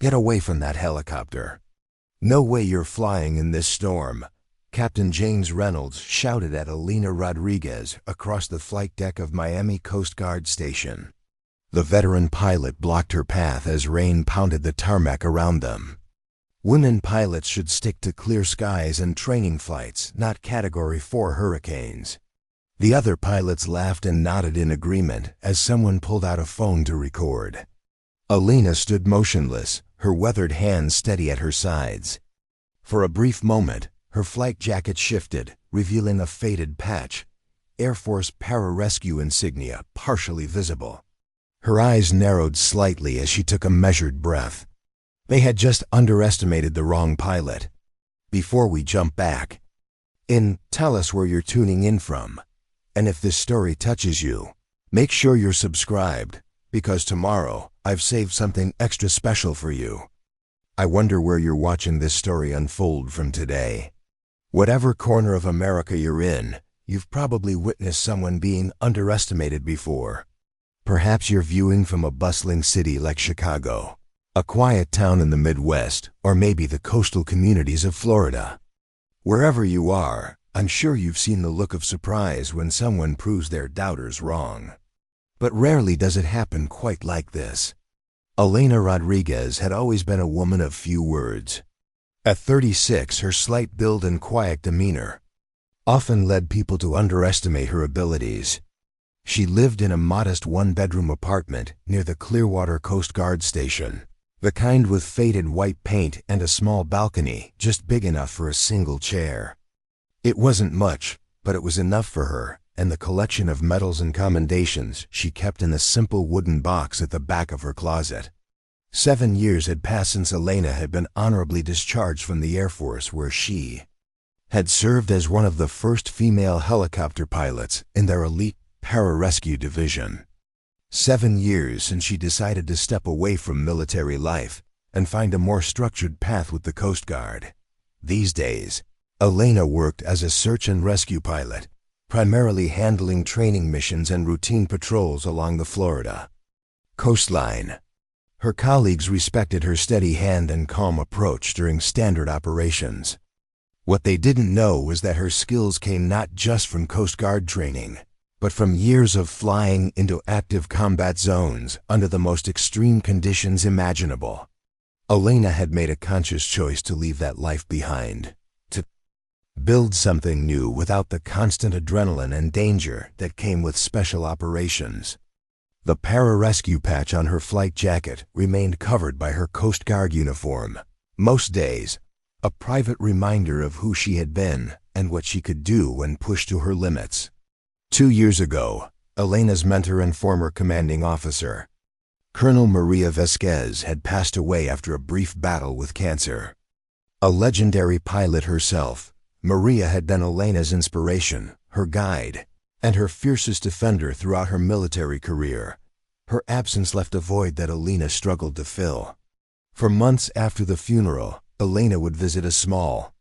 Get away from that helicopter. No way you're flying in this storm, Captain James Reynolds shouted at Elena Rodriguez across the flight deck of Miami Coast Guard Station. The veteran pilot blocked her path as rain pounded the tarmac around them. Women pilots should stick to clear skies and training flights, not Category 4 hurricanes. The other pilots laughed and nodded in agreement as someone pulled out a phone to record. Elena stood motionless, her weathered hands steady at her sides. For a brief moment, her flight jacket shifted, revealing a faded patch, Air Force Pararescue insignia partially visible. Her eyes narrowed slightly as she took a measured breath. They had just underestimated the wrong pilot. Before we jump back in, tell us where you're tuning in from. And if this story touches you, make sure you're subscribed, because tomorrow I've saved something extra special for you. I wonder where you're watching this story unfold from today. Whatever corner of America you're in, you've probably witnessed someone being underestimated before. Perhaps you're viewing from a bustling city like Chicago, a quiet town in the Midwest, or maybe the coastal communities of Florida. Wherever you are, I'm sure you've seen the look of surprise when someone proves their doubters wrong. But rarely does it happen quite like this. Elena Rodriguez had always been a woman of few words. At 36, her slight build and quiet demeanor often led people to underestimate her abilities. She lived in a modest one-bedroom apartment near the Clearwater Coast Guard Station, the kind with faded white paint and a small balcony just big enough for a single chair. It wasn't much, but it was enough for her and the collection of medals and commendations she kept in a simple wooden box at the back of her closet. 7 years had passed since Elena had been honorably discharged from the Air Force, where she had served as one of the first female helicopter pilots in their elite pararescue division. 7 years since she decided to step away from military life and find a more structured path with the Coast Guard. These days, Elena worked as a search and rescue pilot, primarily handling training missions and routine patrols along the Florida coastline. Her colleagues respected her steady hand and calm approach during standard operations. What they didn't know was that her skills came not just from Coast Guard training, but from years of flying into active combat zones under the most extreme conditions imaginable. Elena had made a conscious choice to leave that life behind, to build something new without the constant adrenaline and danger that came with special operations. The pararescue patch on her flight jacket remained covered by her Coast Guard uniform. Most days, a private reminder of who she had been and what she could do when pushed to her limits. 2 years ago, Elena's mentor and former commanding officer, Colonel Maria Vasquez, had passed away after a brief battle with cancer. A legendary pilot herself, Maria had been Elena's inspiration, her guide, and her fiercest defender throughout her military career. Her absence left a void that Elena struggled to fill. For months after the funeral, Elena would visit a small,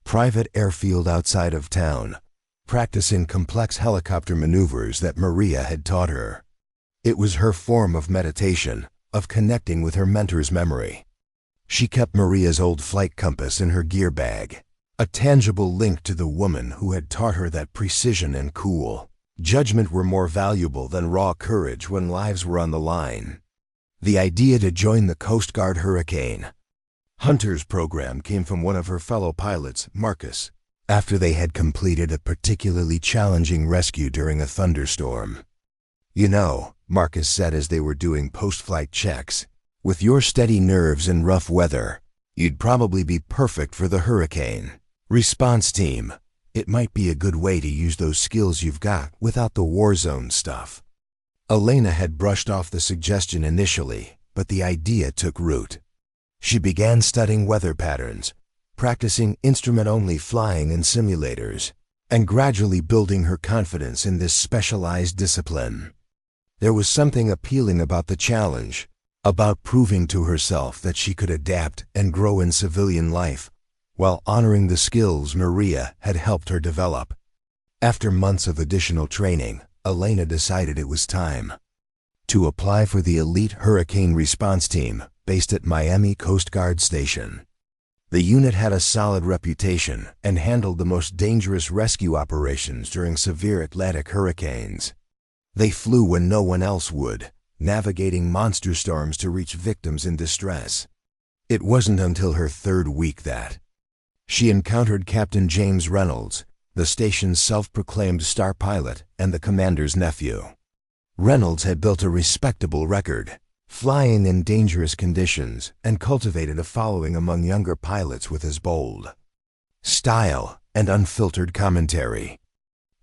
private airfield outside of town, practicing complex helicopter maneuvers that Maria had taught her. It was her form of meditation, of connecting with her mentor's memory. She kept Maria's old flight compass in her gear bag, a tangible link to the woman who had taught her that precision and cool judgment were more valuable than raw courage when lives were on the line. The idea to join the Coast Guard Hurricane Hunters program came from one of her fellow pilots, Marcus, after they had completed a particularly challenging rescue during a thunderstorm. "You know," Marcus said as they were doing post-flight checks, "with your steady nerves in rough weather, you'd probably be perfect for the hurricane response team. It might be a good way to use those skills you've got without the war zone stuff." Elena had brushed off the suggestion initially, but the idea took root. She began studying weather patterns, practicing instrument-only flying in simulators, and gradually building her confidence in this specialized discipline. There was something appealing about the challenge, about proving to herself that she could adapt and grow in civilian life, while honoring the skills Maria had helped her develop. After months of additional training, Elena decided it was time to apply for the elite hurricane response team based at Miami Coast Guard Station. The unit had a solid reputation and handled the most dangerous rescue operations during severe Atlantic hurricanes. They flew when no one else would, navigating monster storms to reach victims in distress. It wasn't until her third week that she encountered Captain James Reynolds, the station's self-proclaimed star pilot and the commander's nephew. Reynolds had built a respectable record, flying in dangerous conditions, and cultivated a following among younger pilots with his bold style and unfiltered commentary.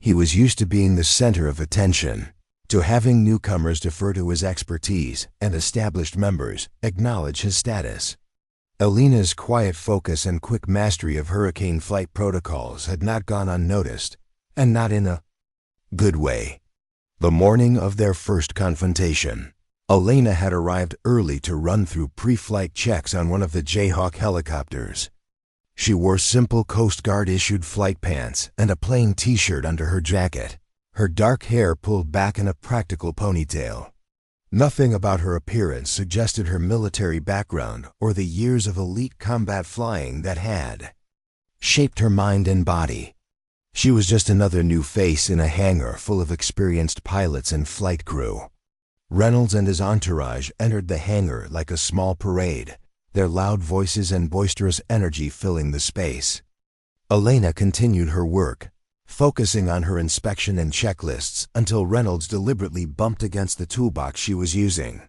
He was used to being the center of attention, to having newcomers defer to his expertise and established members acknowledge his status. Elena's quiet focus and quick mastery of hurricane flight protocols had not gone unnoticed, and not in a good way. The morning of their first confrontation, Elena had arrived early to run through pre-flight checks on one of the Jayhawk helicopters. She wore simple Coast Guard-issued flight pants and a plain t-shirt under her jacket, her dark hair pulled back in a practical ponytail. Nothing about her appearance suggested her military background or the years of elite combat flying that had shaped her mind and body. She was just another new face in a hangar full of experienced pilots and flight crew. Reynolds and his entourage entered the hangar like a small parade, their loud voices and boisterous energy filling the space. Elena continued her work, focusing on her inspection and checklists until Reynolds deliberately bumped against the toolbox she was using.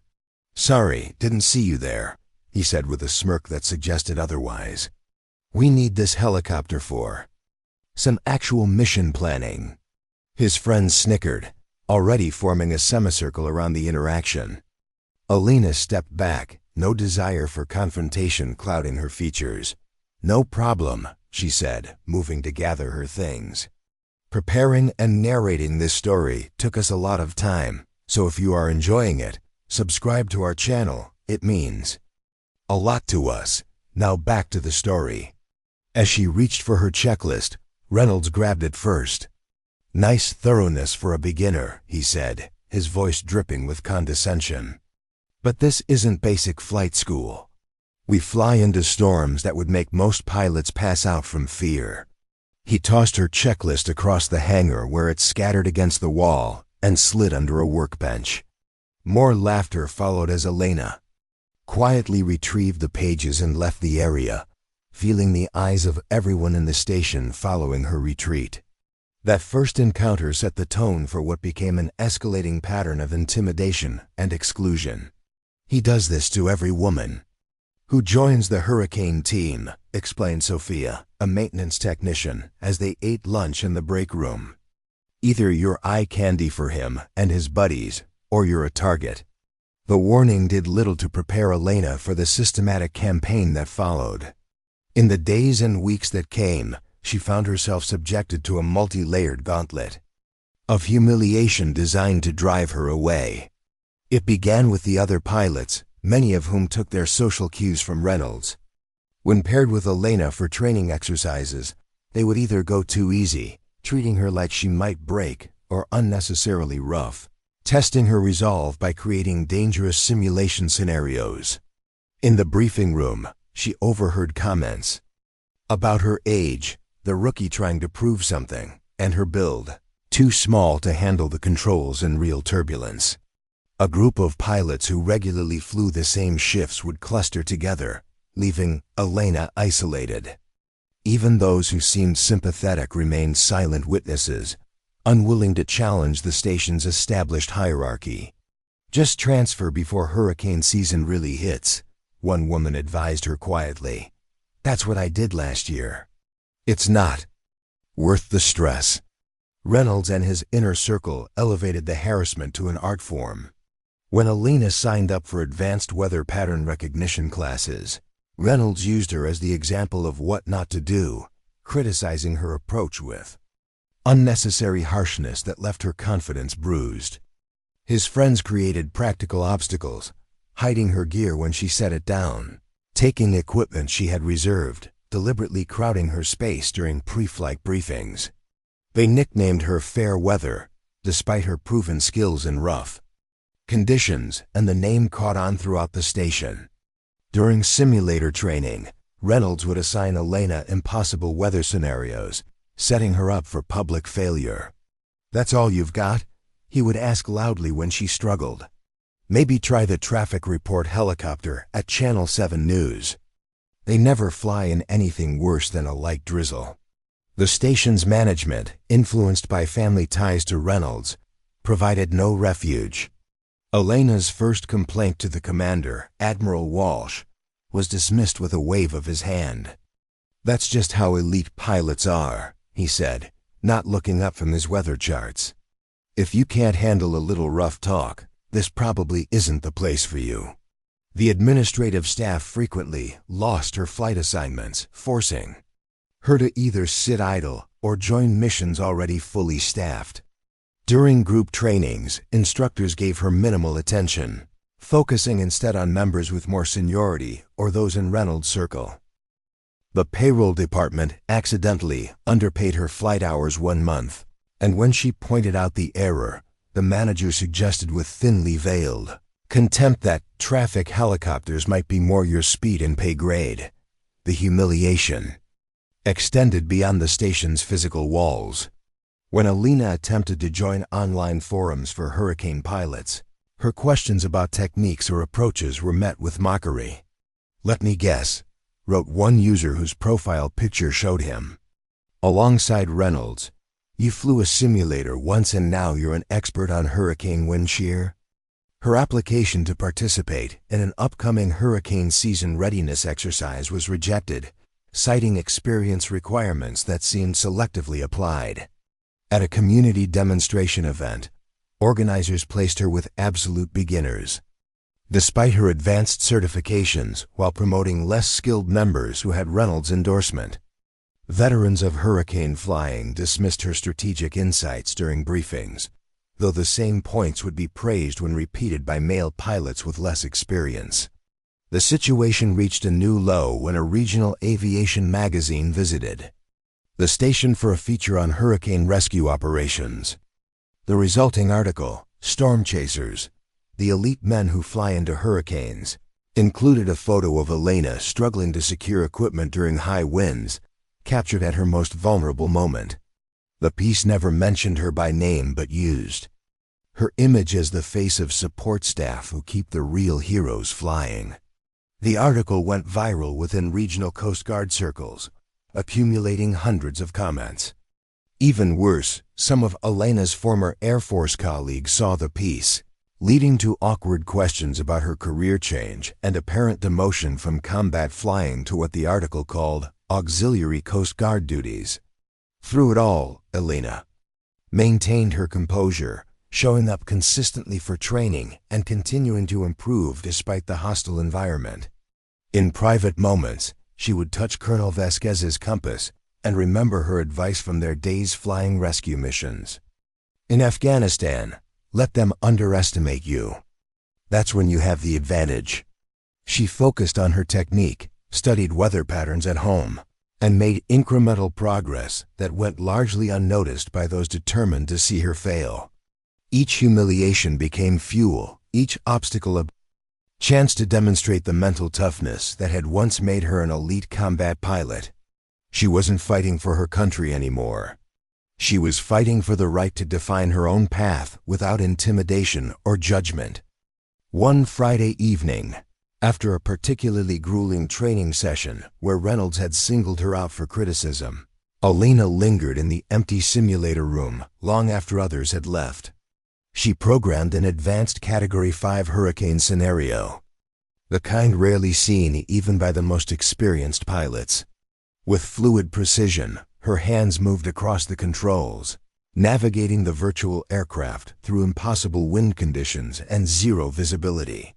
"Sorry, didn't see you there," he said with a smirk that suggested otherwise. "We need this helicopter for some actual mission planning." His friends snickered, already forming a semicircle around the interaction. Elena stepped back, no desire for confrontation clouding her features. "No problem," she said, moving to gather her things. "Preparing and narrating this story took us a lot of time, so if you are enjoying it, subscribe to our channel. It means a lot to us. Now back to the story." As she reached for her checklist, Reynolds grabbed it first. "Nice thoroughness for a beginner," he said, his voice dripping with condescension. "But this isn't basic flight school. We fly into storms that would make most pilots pass out from fear." He tossed her checklist across the hangar where it scattered against the wall and slid under a workbench. More laughter followed as Elena quietly retrieved the pages and left the area, feeling the eyes of everyone in the station following her retreat. That first encounter set the tone for what became an escalating pattern of intimidation and exclusion. "He does this to every woman who joins the hurricane team," explained Sophia, a maintenance technician, as they ate lunch in the break room. "Either you're eye candy for him and his buddies, or you're a target." The warning did little to prepare Elena for the systematic campaign that followed. In the days and weeks that came, she found herself subjected to a multi-layered gauntlet of humiliation designed to drive her away. It began with the other pilots, many of whom took their social cues from Reynolds. When paired with Elena for training exercises, they would either go too easy, treating her like she might break, or unnecessarily rough, testing her resolve by creating dangerous simulation scenarios. In the briefing room, she overheard comments about her age, the rookie trying to prove something, and her build, too small to handle the controls in real turbulence. A group of pilots who regularly flew the same shifts would cluster together, leaving Elena isolated. Even those who seemed sympathetic remained silent witnesses, unwilling to challenge the station's established hierarchy. "Just transfer before hurricane season really hits," one woman advised her quietly. "That's what I did last year." "It's not worth the stress." Reynolds and his inner circle elevated the harassment to an art form. When Elena signed up for advanced weather pattern recognition classes, Reynolds used her as the example of what not to do, criticizing her approach with unnecessary harshness that left her confidence bruised. His friends created practical obstacles, hiding her gear when she set it down, taking equipment she had reserved, deliberately crowding her space during pre-flight briefings. They nicknamed her Fair Weather, despite her proven skills in rough conditions, and the name caught on throughout the station. During simulator training, Reynolds would assign Elena impossible weather scenarios, setting her up for public failure. "That's all you've got?" he would ask loudly when she struggled. "Maybe try the traffic report helicopter at Channel 7 News. They never fly in anything worse than a light drizzle." The station's management, influenced by family ties to Reynolds, provided no refuge. Elena's first complaint to the commander, Admiral Walsh, was dismissed with a wave of his hand. "That's just how elite pilots are," he said, not looking up from his weather charts. "If you can't handle a little rough talk, this probably isn't the place for you." The administrative staff frequently lost her flight assignments, forcing her to either sit idle or join missions already fully staffed. During group trainings, instructors gave her minimal attention, focusing instead on members with more seniority or those in Reynolds' circle. The payroll department accidentally underpaid her flight hours 1 month, and when she pointed out the error, the manager suggested with thinly veiled contempt that traffic helicopters might be more your speed and pay grade. The humiliation extended beyond the station's physical walls. When Elena attempted to join online forums for hurricane pilots, her questions about techniques or approaches were met with mockery. "Let me guess," wrote one user whose profile picture showed him. Alongside Reynolds, "You flew a simulator once and now you're an expert on hurricane wind shear?" Her application to participate in an upcoming hurricane season readiness exercise was rejected, citing experience requirements that seemed selectively applied. At a community demonstration event, organizers placed her with absolute beginners, despite her advanced certifications, while promoting less skilled members who had Reynolds' endorsement. Veterans of hurricane flying dismissed her strategic insights during briefings, though the same points would be praised when repeated by male pilots with less experience. The situation reached a new low when a regional aviation magazine visited the station for a feature on hurricane rescue operations. The resulting article, "Storm Chasers: The Elite Men Who Fly into Hurricanes," included a photo of Elena struggling to secure equipment during high winds, captured at her most vulnerable moment. The piece never mentioned her by name but used her image as the face of support staff who keep the real heroes flying. The article went viral within regional Coast Guard circles, accumulating hundreds of comments. Even worse, some of Elena's former Air Force colleagues saw the piece, leading to awkward questions about her career change and apparent demotion from combat flying to what the article called auxiliary Coast Guard duties. Through it all, Elena maintained her composure, showing up consistently for training and continuing to improve despite the hostile environment. In private moments, she would touch Colonel Vasquez's compass and remember her advice from their days flying rescue missions. "In Afghanistan, let them underestimate you. That's when you have the advantage." She focused on her technique, studied weather patterns at home, and made incremental progress that went largely unnoticed by those determined to see her fail. Each humiliation became fuel, each obstacle a chance to demonstrate the mental toughness that had once made her an elite combat pilot. She wasn't fighting for her country anymore. She was fighting for the right to define her own path without intimidation or judgment. One Friday evening, after a particularly grueling training session where Reynolds had singled her out for criticism, Elena lingered in the empty simulator room long after others had left. She programmed an advanced Category 5 hurricane scenario, the kind rarely seen even by the most experienced pilots. With fluid precision, her hands moved across the controls, navigating the virtual aircraft through impossible wind conditions and zero visibility.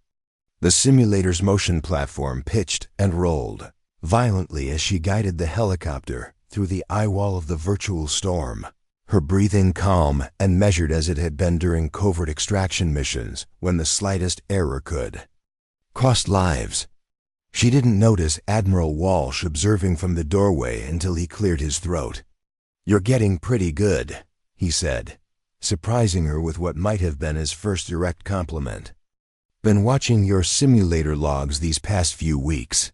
The simulator's motion platform pitched and rolled violently as she guided the helicopter through the eye wall of the virtual storm, her breathing calm and measured as it had been during covert extraction missions when the slightest error could cost lives. She didn't notice Admiral Walsh observing from the doorway until he cleared his throat. "You're getting pretty good," he said, surprising her with what might have been his first direct compliment. Been watching your simulator logs these past few weeks.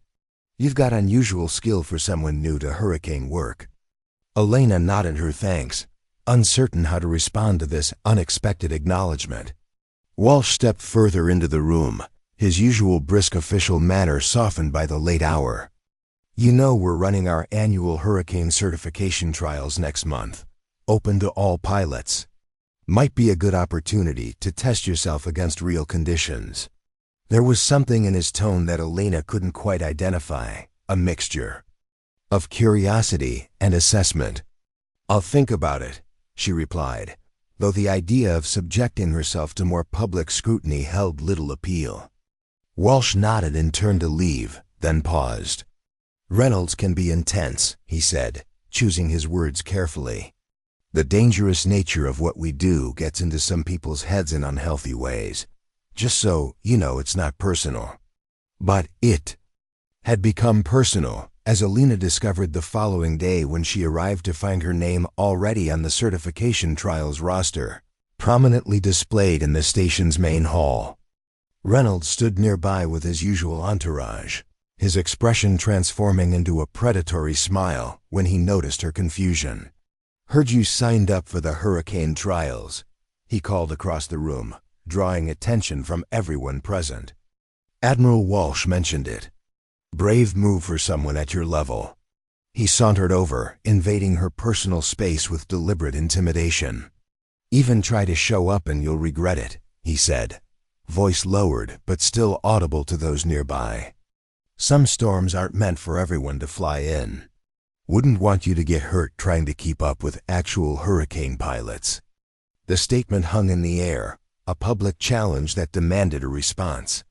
You've got unusual skill for someone new to hurricane work. Elena nodded her thanks, uncertain how to respond to this unexpected acknowledgement. Walsh stepped further into the room, his usual brisk official manner softened by the late hour. You know we're running our annual hurricane certification trials next month, open to all pilots. Might be a good opportunity to test yourself against real conditions. There was something in his tone that Elena couldn't quite identify, a mixture of curiosity and assessment. I'll think about it, she replied, though the idea of subjecting herself to more public scrutiny held little appeal. Walsh nodded and turned to leave, then paused. Reynolds can be intense, he said, choosing his words carefully. The dangerous nature of what we do gets into some people's heads in unhealthy ways. Just so you know, it's not personal. But it had become personal, as Elena discovered the following day when she arrived to find her name already on the certification trials roster, prominently displayed in the station's main hall. Reynolds stood nearby with his usual entourage, his expression transforming into a predatory smile when he noticed her confusion. Heard you signed up for the hurricane trials, he called across the room, drawing attention from everyone present. Admiral Walsh mentioned it. Brave move for someone at your level. He sauntered over, invading her personal space with deliberate intimidation. Even try to show up and you'll regret it, he said, voice lowered but still audible to those nearby. Some storms aren't meant for everyone to fly in. Wouldn't want you to get hurt trying to keep up with actual hurricane pilots. The statement hung in the air, a public challenge that demanded a response.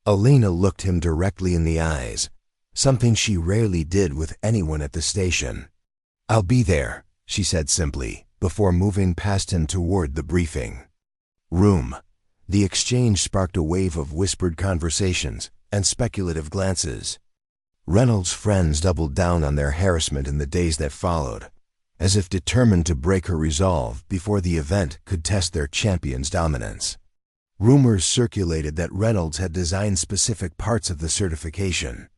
Elena looked him directly in the eyes, something she rarely did with anyone at the station. I'll be there, she said simply, before moving past him toward the briefing room. The exchange sparked a wave of whispered conversations and speculative glances. Reynolds' friends doubled down on their harassment in the days that followed, as if determined to break her resolve before the event could test their champion's dominance. Rumors circulated that Reynolds had designed specific parts of the certification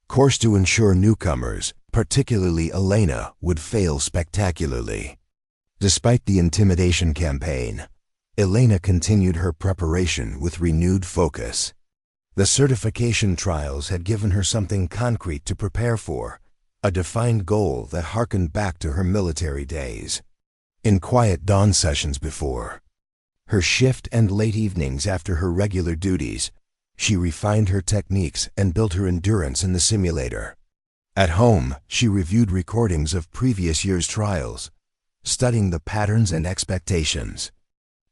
course to ensure newcomers, particularly Elena, would fail spectacularly. Despite the intimidation campaign, Elena continued her preparation with renewed focus. The certification trials had given her something concrete to prepare for, a defined goal that harkened back to her military days. In quiet dawn sessions before her shift and late evenings after her regular duties, she refined her techniques and built her endurance in the simulator. At home, she reviewed recordings of previous year's trials, studying the patterns and expectations.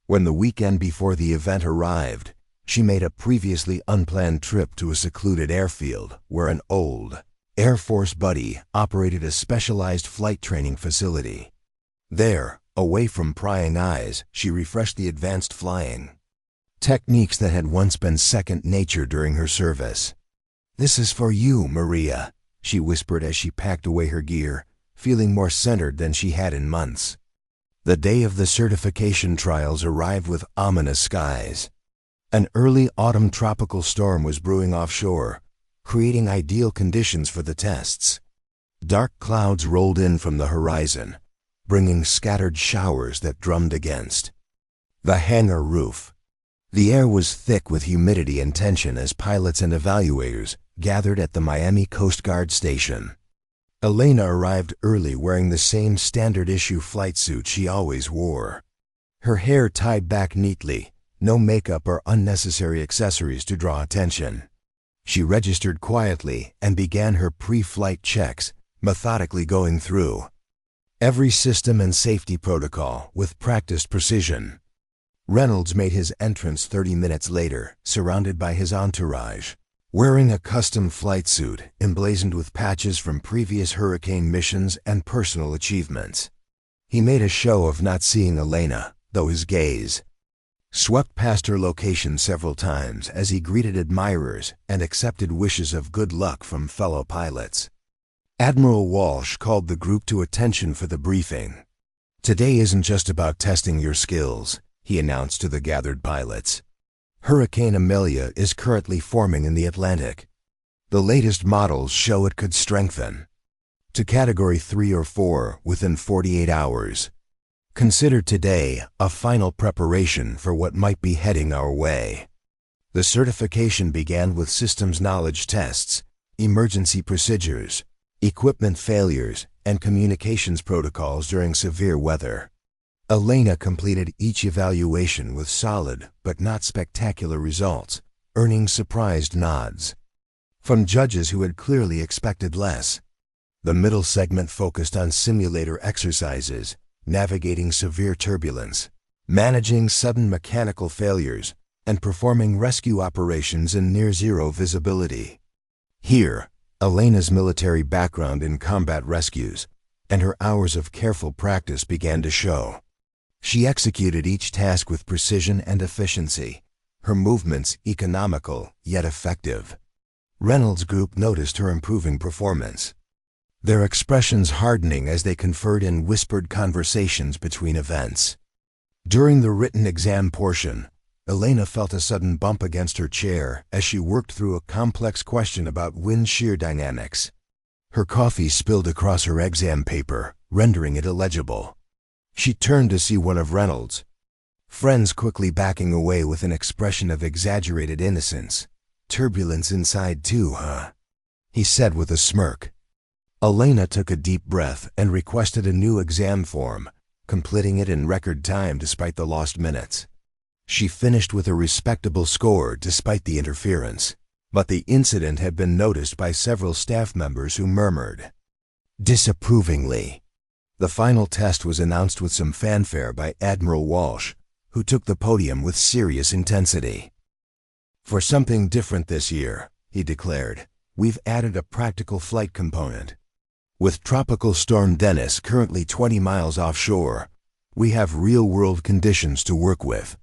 When the weekend before the event arrived, she made a previously unplanned trip to a secluded airfield where an old Air Force buddy operated a specialized flight training facility. There, away from prying eyes, she refreshed the advanced flying techniques that had once been second nature during her service. "This is for you, Maria," she whispered as she packed away her gear, feeling more centered than she had in months. The day of the certification trials arrived with ominous skies. An early autumn tropical storm was brewing offshore, creating ideal conditions for the tests. Dark clouds rolled in from the horizon, bringing scattered showers that drummed against the hangar roof. The air was thick with humidity and tension as pilots and evaluators gathered at the Miami Coast Guard station. Elena arrived early wearing the same standard-issue flight suit she always wore. Her hair tied back neatly, no makeup or unnecessary accessories to draw attention. She registered quietly and began her pre-flight checks, methodically going through every system and safety protocol with practiced precision. Reynolds made his entrance 30 minutes later, surrounded by his entourage, wearing a custom flight suit emblazoned with patches from previous hurricane missions and personal achievements. He made a show of not seeing Elena, though his gaze swept past her location several times as he greeted admirers and accepted wishes of good luck from fellow pilots. Admiral Walsh called the group to attention for the briefing. "Today isn't just about testing your skills," he announced to the gathered pilots. Hurricane Amelia is currently forming in the Atlantic. The latest models show it could strengthen to Category 3 or 4 within 48 hours. Consider today a final preparation for what might be heading our way. The certification began with systems knowledge tests, emergency procedures, equipment failures, and communications protocols during severe weather. Elena completed each evaluation with solid but not spectacular results, earning surprised nods from judges who had clearly expected less. The middle segment focused on simulator exercises, navigating severe turbulence, managing sudden mechanical failures, and performing rescue operations in near-zero visibility. Here, Elena's military background in combat rescues and her hours of careful practice began to show. She executed each task with precision and efficiency, her movements economical yet effective. Reynolds' group noticed her improving performance, their expressions hardening as they conferred in whispered conversations between events. During the written exam portion, Elena felt a sudden bump against her chair as she worked through a complex question about wind shear dynamics. Her coffee spilled across her exam paper, rendering it illegible. She turned to see one of Reynolds' friends quickly backing away with an expression of exaggerated innocence. "Turbulence inside too, huh?" he said with a smirk. Elena took a deep breath and requested a new exam form, completing it in record time despite the lost minutes. She finished with a respectable score despite the interference, but the incident had been noticed by several staff members who murmured disapprovingly. The final test was announced with some fanfare by Admiral Walsh, who took the podium with serious intensity. "For something different this year," he declared, "we've added a practical flight component. With Tropical Storm Dennis currently 20 miles offshore, we have real-world conditions to work with.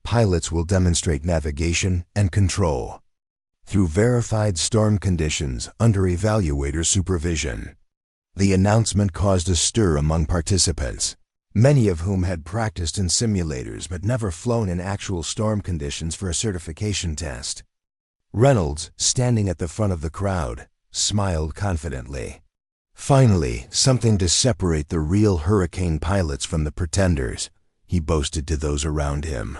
Pilots will demonstrate navigation and control through verified storm conditions under evaluator supervision." The announcement caused a stir among participants, many of whom had practiced in simulators but never flown in actual storm conditions for a certification test. Reynolds, standing at the front of the crowd, smiled confidently. "Finally, something to separate the real hurricane pilots from the pretenders," he boasted to those around him.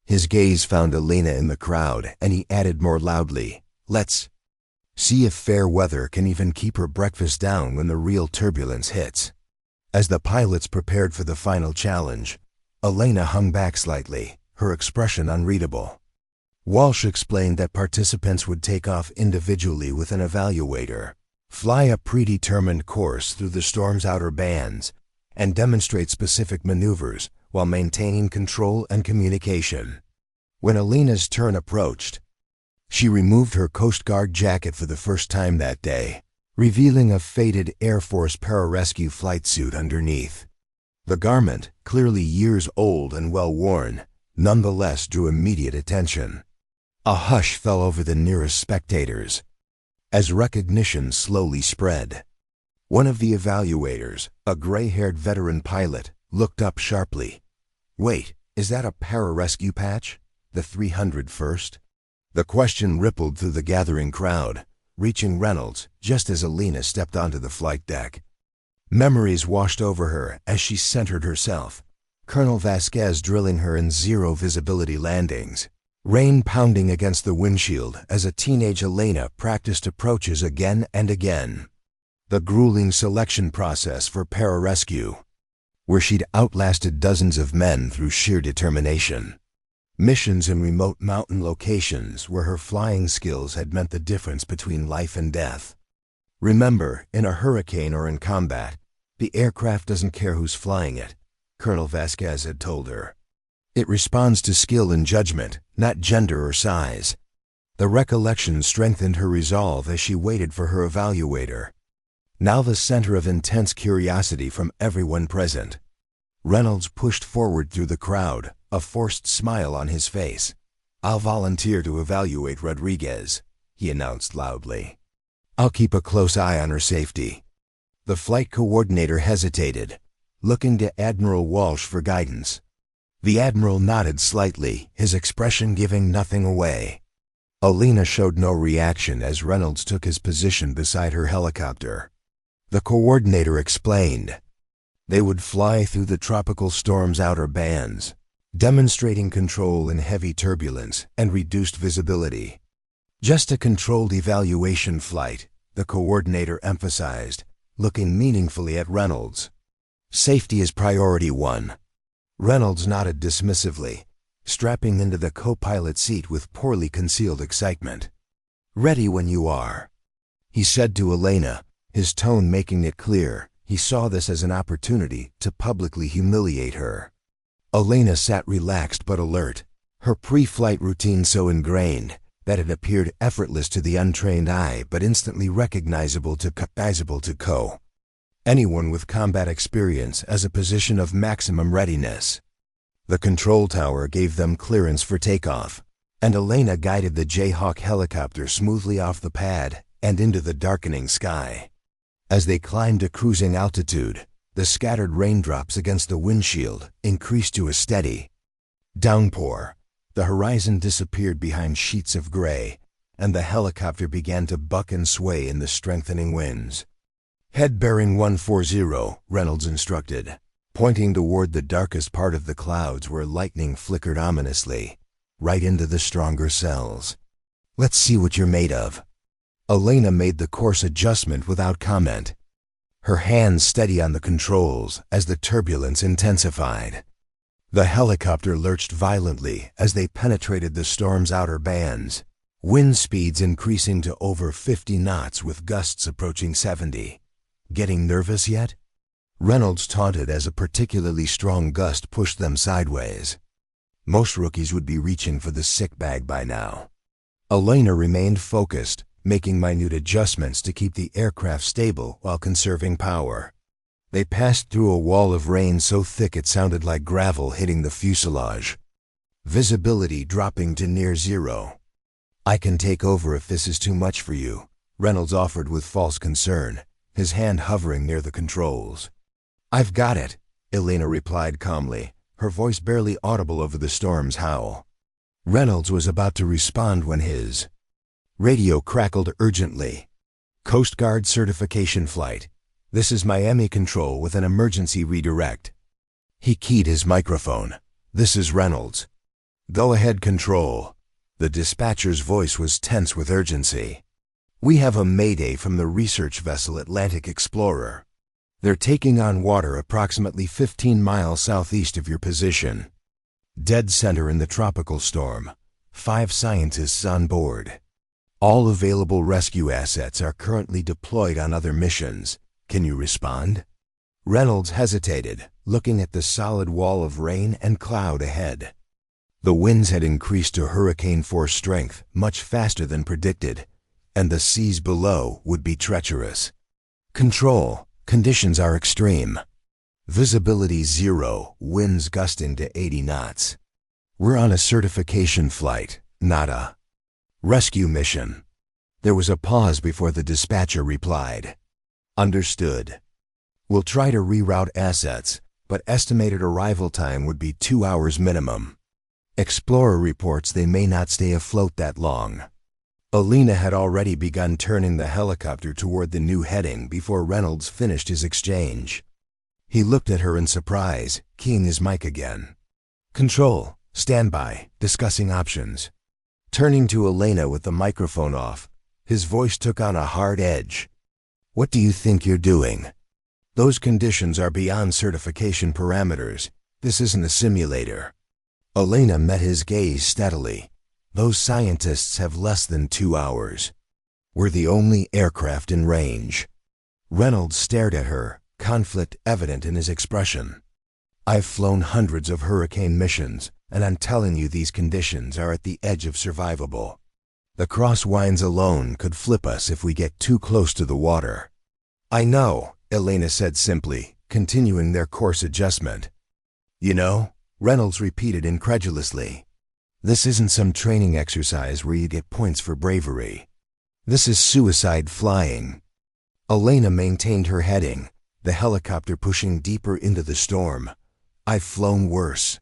His gaze found Elena in the crowd, and he added more loudly, "Let's see if fair weather can even keep her breakfast down when the real turbulence hits." As the pilots prepared for the final challenge, Elena hung back slightly, her expression unreadable. Walsh explained that participants would take off individually with an evaluator, fly a predetermined course through the storm's outer bands, and demonstrate specific maneuvers while maintaining control and communication. When Elena's turn approached, she removed her Coast Guard jacket for the first time that day, revealing a faded Air Force Pararescue flight suit underneath. The garment, clearly years old and well-worn, nonetheless drew immediate attention. A hush fell over the nearest spectators as recognition slowly spread. One of the evaluators, a gray-haired veteran pilot, looked up sharply. "Wait, is that a pararescue patch? The 301st? The question rippled through the gathering crowd, reaching Reynolds just as Elena stepped onto the flight deck. Memories washed over her as she centered herself, Colonel Vasquez drilling her in zero visibility landings, rain pounding against the windshield as a teenage Elena practiced approaches again and again. The grueling selection process for pararescue, where she'd outlasted dozens of men through sheer determination. Missions in remote mountain locations where her flying skills had meant the difference between life and death. "Remember, in a hurricane or in combat, the aircraft doesn't care who's flying it," Colonel Vasquez had told her. "It responds to skill and judgment, not gender or size." The recollection strengthened her resolve as she waited for her evaluator, now the center of intense curiosity from everyone present. Reynolds pushed forward through the crowd, a forced smile on his face. "I'll volunteer to evaluate Rodriguez," he announced loudly. "I'll keep a close eye on her safety." The flight coordinator hesitated, looking to Admiral Walsh for guidance. The Admiral nodded slightly, his expression giving nothing away. Elena showed no reaction as Reynolds took his position beside her helicopter. The coordinator explained. They would fly through the tropical storm's outer bands, demonstrating control in heavy turbulence and reduced visibility. Just a controlled evaluation flight, the coordinator emphasized, looking meaningfully at Reynolds. Safety is priority one. Reynolds nodded dismissively, strapping into the co-pilot seat with poorly concealed excitement. Ready when you are, he said to Elena, his tone making it clear he saw this as an opportunity to publicly humiliate her. Elena sat relaxed but alert, her pre-flight routine so ingrained that it appeared effortless to the untrained eye but instantly recognizable to anyone with combat experience as a position of maximum readiness. The control tower gave them clearance for takeoff, and Elena guided the Jayhawk helicopter smoothly off the pad and into the darkening sky. As they climbed to cruising altitude, the scattered raindrops against the windshield increased to a steady downpour. The horizon disappeared behind sheets of gray, and the helicopter began to buck and sway in the strengthening winds. Head bearing 140, Reynolds instructed, pointing toward the darkest part of the clouds where lightning flickered ominously, right into the stronger cells. Let's see what you're made of. Elena made the course adjustment without comment, her hands steady on the controls as the turbulence intensified. The helicopter lurched violently as they penetrated the storm's outer bands, wind speeds increasing to over 50 knots with gusts approaching 70. Getting nervous yet? Reynolds taunted as a particularly strong gust pushed them sideways. Most rookies would be reaching for the sick bag by now. Elena remained focused, making minute adjustments to keep the aircraft stable while conserving power. They passed through a wall of rain so thick it sounded like gravel hitting the fuselage. Visibility dropping to near zero. I can take over if this is too much for you, Reynolds offered with false concern, his hand hovering near the controls. I've got it, Elena replied calmly, her voice barely audible over the storm's howl. Reynolds was about to respond when his radio crackled urgently. Coast Guard certification flight. This is Miami Control with an emergency redirect. He keyed his microphone. This is Reynolds. Go ahead, Control. The dispatcher's voice was tense with urgency. We have a mayday from the research vessel Atlantic Explorer. They're taking on water approximately 15 miles southeast of your position. Dead center in the tropical storm. 5 scientists on board. All available rescue assets are currently deployed on other missions. Can you respond? Reynolds hesitated, looking at the solid wall of rain and cloud ahead. The winds had increased to hurricane-force strength much faster than predicted, and the seas below would be treacherous. Control, conditions are extreme. Visibility 0, winds gusting to 80 knots. We're on a certification flight, not a rescue mission. There was a pause before the dispatcher replied. Understood. We'll try to reroute assets, but estimated arrival time would be 2 hours minimum. Explorer reports they may not stay afloat that long. Elena had already begun turning the helicopter toward the new heading before Reynolds finished his exchange. He looked at her in surprise, keying his mic again. Control, stand by, discussing options. Turning to Elena with the microphone off, his voice took on a hard edge. What do you think you're doing? Those conditions are beyond certification parameters. This isn't a simulator. Elena met his gaze steadily. Those scientists have less than 2 hours. We're the only aircraft in range. Reynolds stared at her, conflict evident in his expression. I've flown hundreds of hurricane missions, and I'm telling you these conditions are at the edge of survivable. The crosswinds alone could flip us if we get too close to the water. I know, Elena said simply, continuing their course adjustment. You know, Reynolds repeated incredulously. This isn't some training exercise where you get points for bravery. This is suicide flying. Elena maintained her heading, the helicopter pushing deeper into the storm. I've flown worse.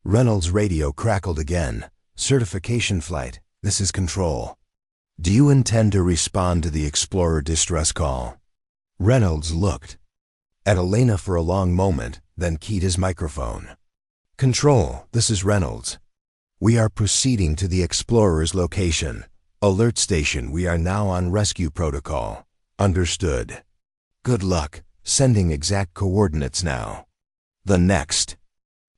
Reynolds' radio crackled again. Certification flight, this is Control. Do you intend to respond to the Explorer distress call? Reynolds looked at Elena for a long moment, then keyed his microphone. Control, this is Reynolds. We are proceeding to the Explorer's location. Alert station, we are now on rescue protocol. Understood. Good luck. Sending exact coordinates now. The next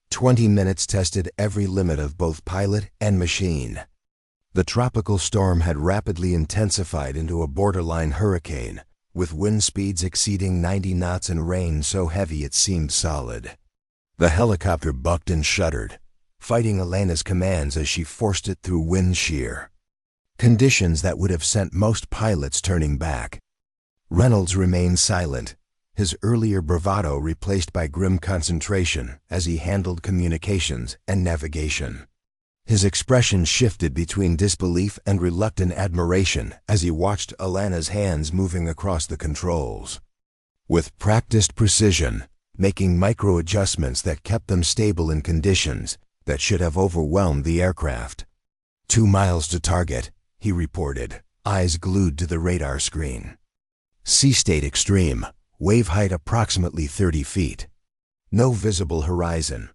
20 minutes tested every limit of both pilot and machine. The tropical storm had rapidly intensified into a borderline hurricane, with wind speeds exceeding 90 knots and rain so heavy it seemed solid. The helicopter bucked and shuddered, fighting Elena's commands as she forced it through wind shear. Conditions that would have sent most pilots turning back. Reynolds remained silent, his earlier bravado replaced by grim concentration as he handled communications and navigation. His expression shifted between disbelief and reluctant admiration as he watched Elena's hands moving across the controls. With practiced precision, making micro-adjustments that kept them stable in conditions that should have overwhelmed the aircraft. 2 miles to target, he reported, eyes glued to the radar screen. Sea state extreme, wave height approximately 30 feet. No visible horizon.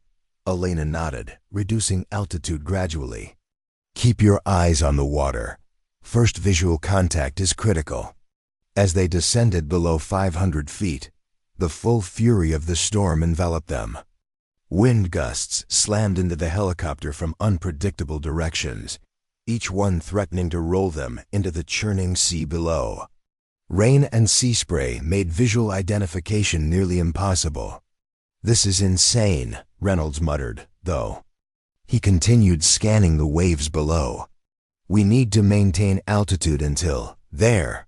Elena nodded, reducing altitude gradually. Keep your eyes on the water. First visual contact is critical. As they descended below 500 feet, the full fury of the storm enveloped them. Wind gusts slammed into the helicopter from unpredictable directions, each one threatening to roll them into the churning sea below. Rain and sea spray made visual identification nearly impossible. This is insane, Reynolds muttered, though. He continued scanning the waves below. We need to maintain altitude until there.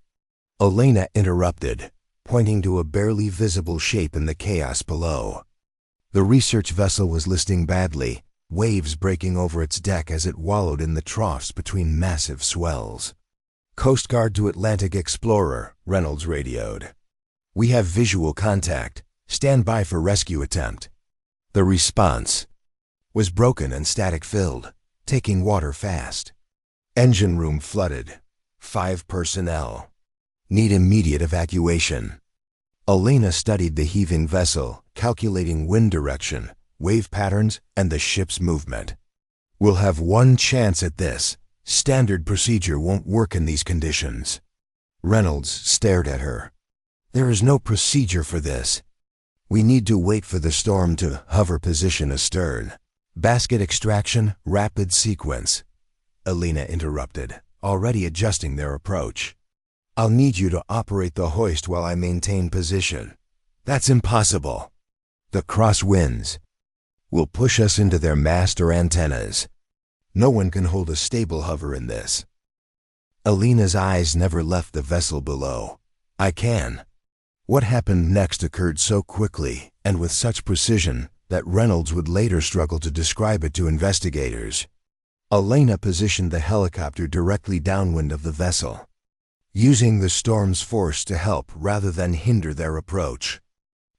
Elena interrupted, pointing to a barely visible shape in the chaos below. The research vessel was listing badly, waves breaking over its deck as it wallowed in the troughs between massive swells. Coast Guard to Atlantic Explorer, Reynolds radioed. We have visual contact. Stand by for rescue attempt. The response was broken and static-filled, taking water fast. Engine room flooded. 5 personnel. Need immediate evacuation. Elena studied the heaving vessel, calculating wind direction, wave patterns, and the ship's movement. We'll have one chance at this. Standard procedure won't work in these conditions. Reynolds stared at her. There is no procedure for this. We need to wait for the storm to hover position astern. Basket extraction, rapid sequence. Elena interrupted, already adjusting their approach. I'll need you to operate the hoist while I maintain position. That's impossible. The crosswinds will push us into their mast or antennas. No one can hold a stable hover in this. Elena's eyes never left the vessel below. I can. What happened next occurred so quickly and with such precision that Reynolds would later struggle to describe it to investigators. Elena positioned the helicopter directly downwind of the vessel, using the storm's force to help rather than hinder their approach.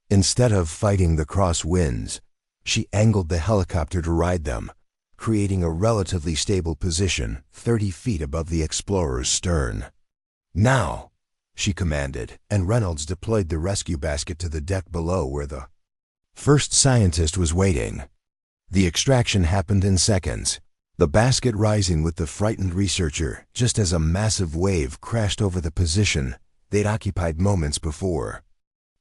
Instead of fighting the crosswinds, she angled the helicopter to ride them, creating a relatively stable position 30 feet above the Explorer's stern. Now, she commanded, and Reynolds deployed the rescue basket to the deck below where the first scientist was waiting. The extraction happened in seconds, the basket rising with the frightened researcher just as a massive wave crashed over the position they'd occupied moments before.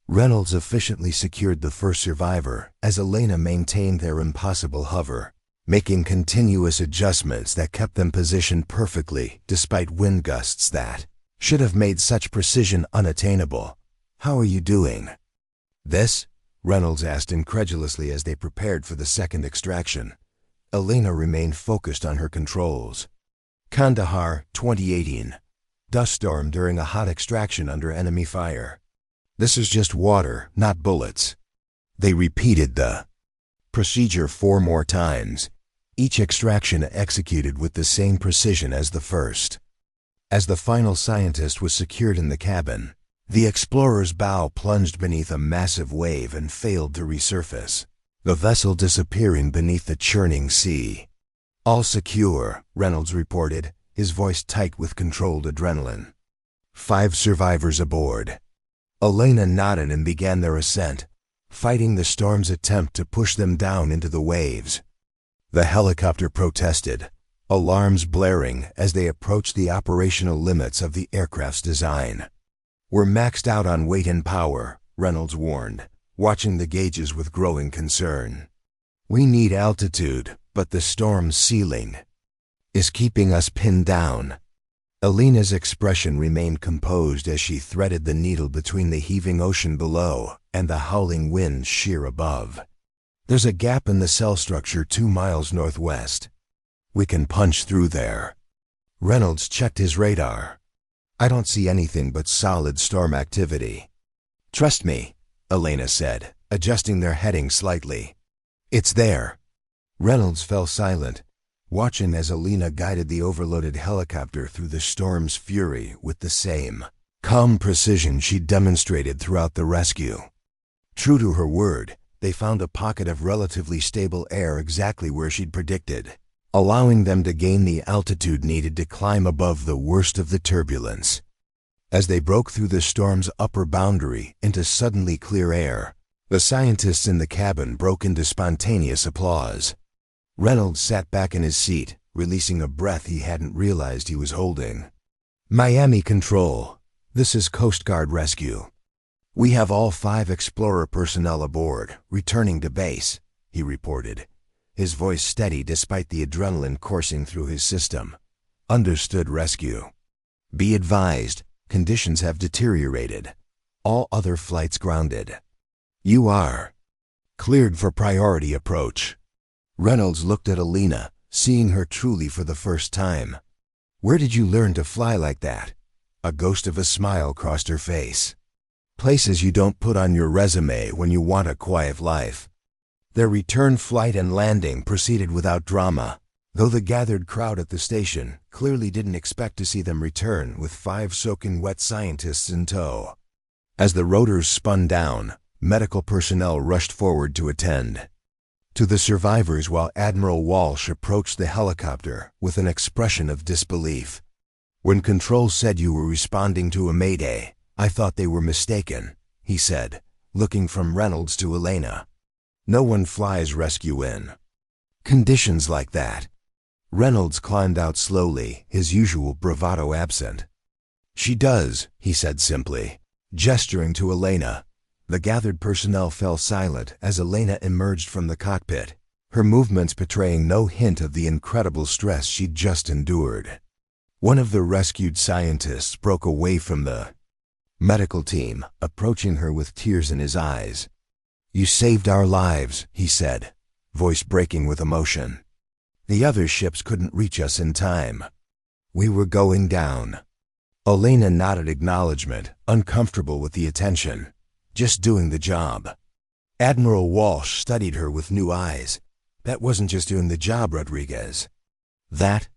Reynolds efficiently secured the first survivor as Elena maintained their impossible hover, making continuous adjustments that kept them positioned perfectly despite wind gusts that should have made such precision unattainable. How are you doing? This? Reynolds asked incredulously as they prepared for the second extraction. Elena remained focused on her controls. Kandahar, 2018. Dust storm during a hot extraction under enemy fire. This is just water, not bullets. They repeated the procedure 4 more times, each extraction executed with the same precision as the first. As the final scientist was secured in the cabin, the Explorer's bow plunged beneath a massive wave and failed to resurface. the vessel disappearing beneath the churning sea. "All secure," Reynolds reported, his voice tight with controlled adrenaline. "5 survivors aboard." Elena nodded and began their ascent, fighting the storm's attempt to push them down into the waves. The helicopter protested, alarms blaring as they approached the operational limits of the aircraft's design. "We're maxed out on weight and power," Reynolds warned, watching the gauges with growing concern. "We need altitude, but the storm's ceiling is keeping us pinned down." Elena's expression remained composed as she threaded the needle between the heaving ocean below and the howling wind sheer above. "There's a gap in the cell structure 2 miles northwest. We can punch through there." Reynolds checked his radar. "I don't see anything but solid storm activity." "Trust me," Elena said, adjusting their heading slightly. "It's there." Reynolds fell silent, watching as Elena guided the overloaded helicopter through the storm's fury with the same calm precision she'd demonstrated throughout the rescue. True to her word, they found a pocket of relatively stable air exactly where she'd predicted, allowing them to gain the altitude needed to climb above the worst of the turbulence. As they broke through the storm's upper boundary into suddenly clear air, the scientists in the cabin broke into spontaneous applause. Reynolds sat back in his seat, releasing a breath he hadn't realized he was holding. "Miami Control, this is Coast Guard Rescue. We have all 5 Explorer personnel aboard, returning to base," he reported, his voice steady despite the adrenaline coursing through his system. "Understood, Rescue. Be advised, conditions have deteriorated. All other flights grounded. You are cleared for priority approach." Reynolds looked at Elena, seeing her truly for the first time. "Where did you learn to fly like that?" A ghost of a smile crossed her face. "Places you don't put on your resume when you want a quiet life." Their return flight and landing proceeded without drama, though the gathered crowd at the station clearly didn't expect to see them return with 5 soaking wet scientists in tow. As the rotors spun down, medical personnel rushed forward to attend to the survivors while Admiral Walsh approached the helicopter with an expression of disbelief. "When Control said you were responding to a mayday, I thought they were mistaken," he said, looking from Reynolds to Elena. "No one flies rescue in conditions like that." Reynolds climbed out slowly, his usual bravado absent. "She does," he said simply, gesturing to Elena. The gathered personnel fell silent as Elena emerged from the cockpit, her movements betraying no hint of the incredible stress she'd just endured. One of the rescued scientists broke away from the medical team, approaching her with tears in his eyes. "You saved our lives," he said, voice breaking with emotion. "The other ships couldn't reach us in time. We were going down." Elena nodded acknowledgement, uncomfortable with the attention. "Just doing the job." Admiral Walsh studied her with new eyes. "That wasn't just doing the job, Rodriguez. That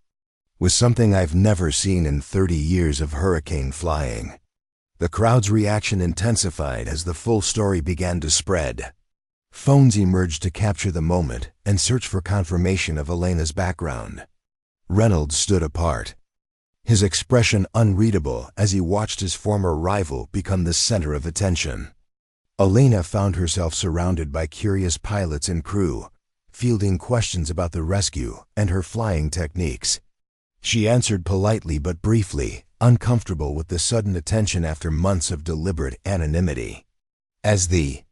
was something I've never seen in 30 years of hurricane flying." The crowd's reaction intensified as the full story began to spread. Phones emerged to capture the moment and search for confirmation of Elena's background. Reynolds stood apart, his expression unreadable as he watched his former rival become the center of attention. Elena found herself surrounded by curious pilots and crew, fielding questions about the rescue and her flying techniques. She answered politely but briefly, uncomfortable with the sudden attention after months of deliberate anonymity. As the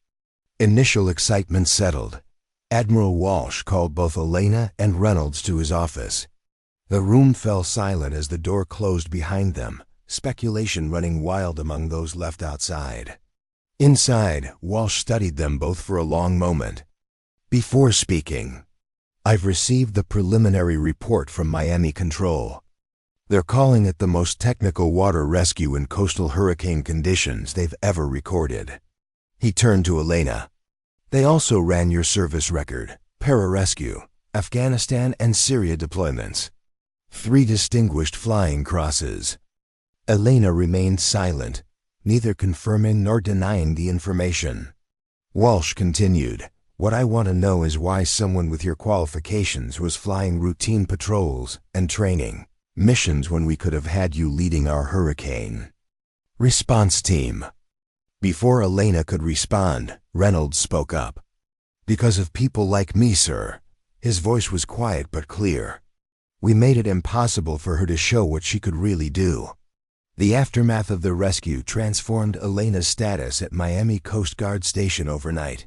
initial excitement settled, Admiral Walsh called both Elena and Reynolds to his office. The room fell silent as the door closed behind them, speculation running wild among those left outside. Inside, Walsh studied them both for a long moment. Before speaking, "I've received the preliminary report from Miami Control. They're calling it the most technical water rescue in coastal hurricane conditions they've ever recorded." He turned to Elena. "They also ran your service record, pararescue, Afghanistan and Syria deployments. 3 distinguished flying crosses." Elena remained silent, neither confirming nor denying the information. Walsh continued, What I want to know is why someone with your qualifications was flying routine patrols and training missions when we could have had you leading our hurricane response team." Before Elena could respond, Reynolds spoke up. "Because of people like me, sir." His voice was quiet but clear. "We made it impossible for her to show what she could really do." The aftermath of the rescue transformed Elena's status at Miami Coast Guard Station overnight.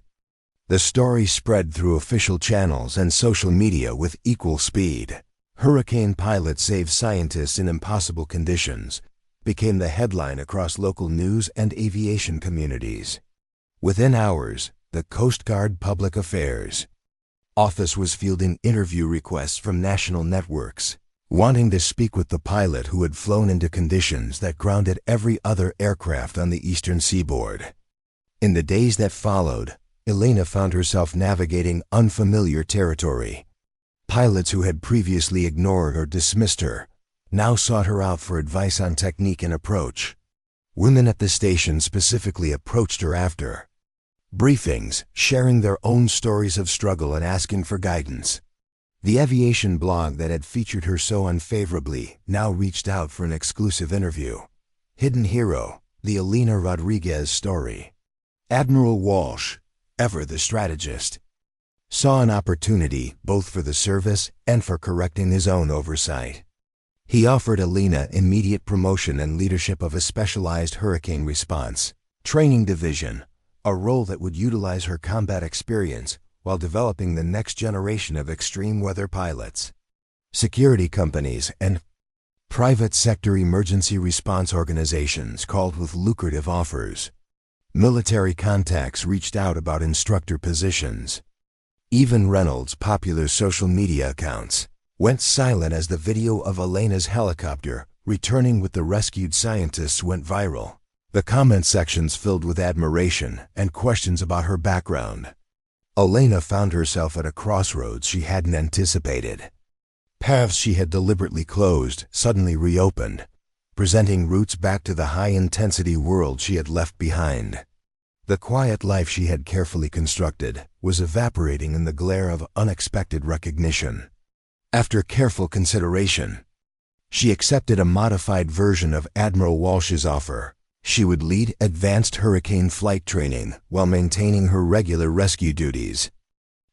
The story spread through official channels and social media with equal speed. "Hurricane pilot saves scientists in impossible conditions" became the headline across local news and aviation communities. Within hours, the Coast Guard Public Affairs Office was fielding interview requests from national networks, wanting to speak with the pilot who had flown into conditions that grounded every other aircraft on the eastern seaboard. In the days that followed, Elena found herself navigating unfamiliar territory. Pilots who had previously ignored or dismissed her now sought her out for advice on technique and approach. Women at the station specifically approached her after briefings, sharing their own stories of struggle and asking for guidance. The aviation blog that had featured her so unfavorably now reached out for an exclusive interview. Hidden Hero, the Elena Rodriguez story. Admiral Walsh, ever the strategist, saw an opportunity both for the service and for correcting his own oversight. He offered Elena immediate promotion and leadership of a specialized hurricane response training division, a role that would utilize her combat experience while developing the next generation of extreme weather pilots. Security companies and private sector emergency response organizations called with lucrative offers. Military contacts reached out about instructor positions. Even Reynolds' popular social media accounts went silent as the video of Elena's helicopter returning with the rescued scientists went viral. The comment sections filled with admiration and questions about her background. Elena found herself at a crossroads she hadn't anticipated. Paths she had deliberately closed suddenly reopened, presenting routes back to the high-intensity world she had left behind. The quiet life she had carefully constructed was evaporating in the glare of unexpected recognition. After careful consideration, she accepted a modified version of Admiral Walsh's offer. She would lead advanced hurricane flight training while maintaining her regular rescue duties.